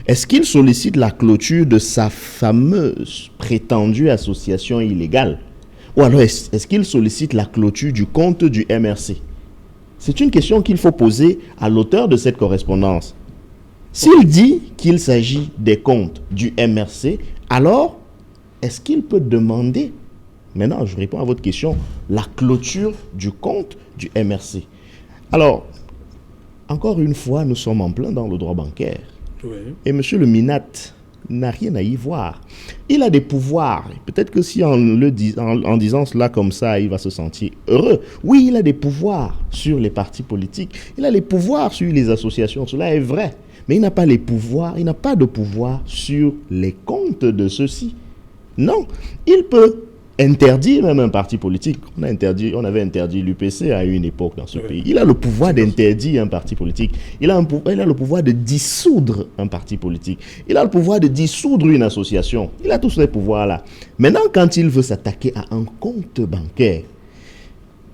Est-ce qu'il sollicite la clôture de sa fameuse prétendue association illégale? Ou alors est-ce qu'il sollicite la clôture du compte du MRC? C'est une question qu'il faut poser à l'auteur de cette correspondance. S'il dit qu'il s'agit des comptes du MRC, alors est-ce qu'il peut demander, maintenant je réponds à votre question, la clôture du compte du MRC? Alors, encore une fois, nous sommes en plein dans le droit bancaire. Oui. Et M. le Minat n'a rien à y voir. Il a des pouvoirs. Peut-être que si en disant cela comme ça, il va se sentir heureux. Oui, il a des pouvoirs sur les partis politiques. Il a les pouvoirs sur les associations. Cela est vrai. Mais il n'a pas les pouvoirs. Il n'a pas de pouvoir sur les comptes de ceux-ci. Non. Il peut interdire même un parti politique. On avait interdit l'UPC à une époque dans ce pays. Il a le pouvoir d'interdire un parti politique. Il a le pouvoir de dissoudre un parti politique. Il a le pouvoir de dissoudre une association. Il a tous ces pouvoirs-là. Maintenant, quand il veut s'attaquer à un compte bancaire,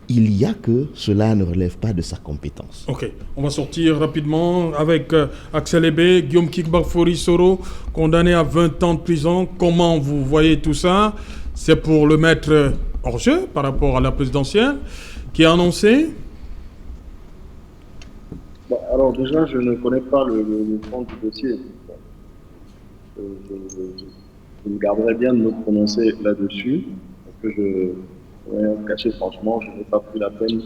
il y a que cela ne relève pas de sa compétence. Ok, on va sortir rapidement avec Axel Ebé, Guillaume Kikbafori Soro, condamné à 20 ans de prison. Comment vous voyez tout ça? C'est pour le mettre hors jeu par rapport à la présidentielle qui a annoncé. Bon, alors déjà, je ne connais pas le fond du dossier. Je me garderai bien de me prononcer là-dessus, parce que je vais cacher franchement, je n'ai pas pris la peine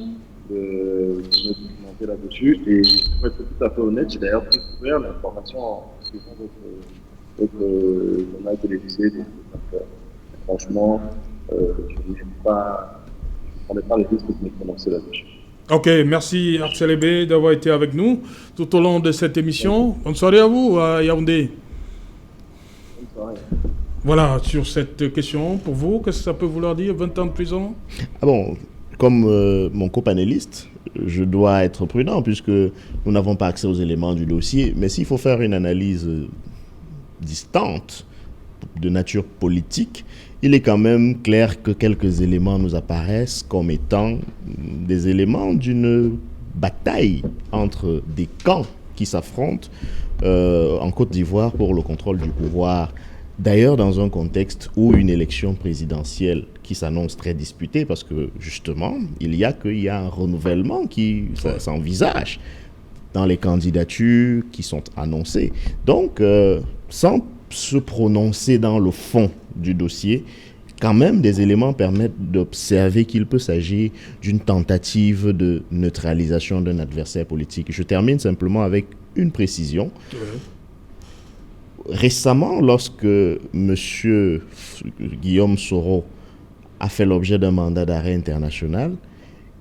de me documenter là-dessus. Et pour être tout à fait honnête, j'ai d'ailleurs découvert l'information en suivant votre journal télévisé. Franchement, je ne prendrai pas le risque de me prononcer là-dessus. Ok, merci Axel Ebé d'avoir été avec nous tout au long de cette émission. Bonne soirée à vous, à Yaoundé. Bonne soirée. Voilà, sur cette question, pour vous, qu'est-ce que ça peut vouloir dire, 20 ans de prison? Ah bon, comme mon copanéliste, je dois être prudent puisque nous n'avons pas accès aux éléments du dossier. Mais s'il faut faire une analyse distante de nature politique, il est quand même clair que quelques éléments nous apparaissent comme étant des éléments d'une bataille entre des camps qui s'affrontent en Côte d'Ivoire pour le contrôle du pouvoir. D'ailleurs, dans un contexte où une élection présidentielle qui s'annonce très disputée, parce que justement, il y a un renouvellement qui s'envisage dans les candidatures qui sont annoncées. Donc, sans se prononcer dans le fond du dossier, quand même des éléments permettent d'observer qu'il peut s'agir d'une tentative de neutralisation d'un adversaire politique. Je termine simplement avec une précision. Récemment, lorsque M. Guillaume Soro a fait l'objet d'un mandat d'arrêt international,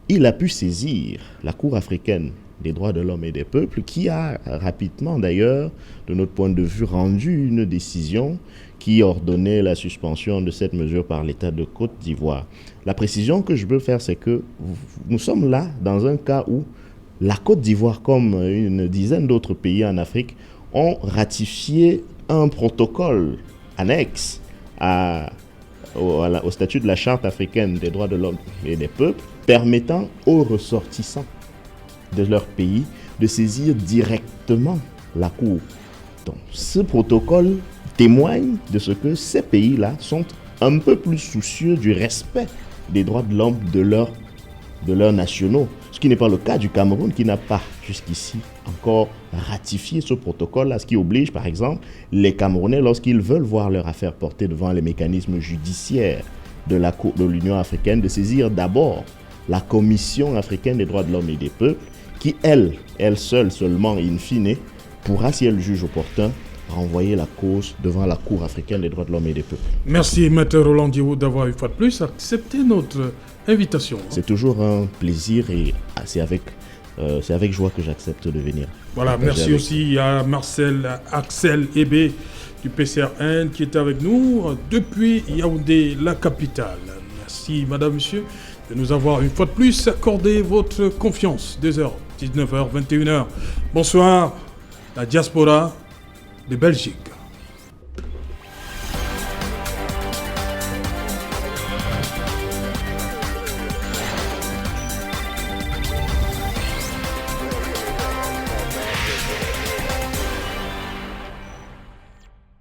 il a pu saisir la Cour africaine des droits de l'homme et des peuples, qui a rapidement d'ailleurs, de notre point de vue, rendu une décision qui ordonnait la suspension de cette mesure par l'État de Côte d'Ivoire. La précision que je veux faire, c'est que nous sommes là dans un cas où la Côte d'Ivoire, comme une dizaine d'autres pays en Afrique, ont ratifié un protocole annexe au statut de la Charte africaine des droits de l'homme et des peuples, permettant aux ressortissants de leur pays de saisir directement la Cour. Donc, ce protocole témoigne de ce que ces pays-là sont un peu plus soucieux du respect des droits de l'homme de leurs nationaux. Ce qui n'est pas le cas du Cameroun, qui n'a pas jusqu'ici encore ratifié ce protocole-là, ce qui oblige par exemple les Camerounais, lorsqu'ils veulent voir leur affaire portée devant les mécanismes judiciaires de l'Union africaine, de saisir d'abord la Commission africaine des droits de l'homme et des peuples, qui elle seule seulement, in fine, pourra, si elle juge opportun, renvoyer la cause devant la Cour africaine des droits de l'homme et des peuples. Merci, Maître Roland Diouf, d'avoir une fois de plus accepté notre invitation. C'est toujours un plaisir et c'est avec joie que j'accepte de venir. Voilà, merci aussi à Axel Ebé du PCRN qui est avec nous depuis Yaoundé, la capitale. Merci, madame, monsieur, de nous avoir une fois de plus accordé votre confiance. 2h, 19h, 21h. Bonsoir, la diaspora de Belgique.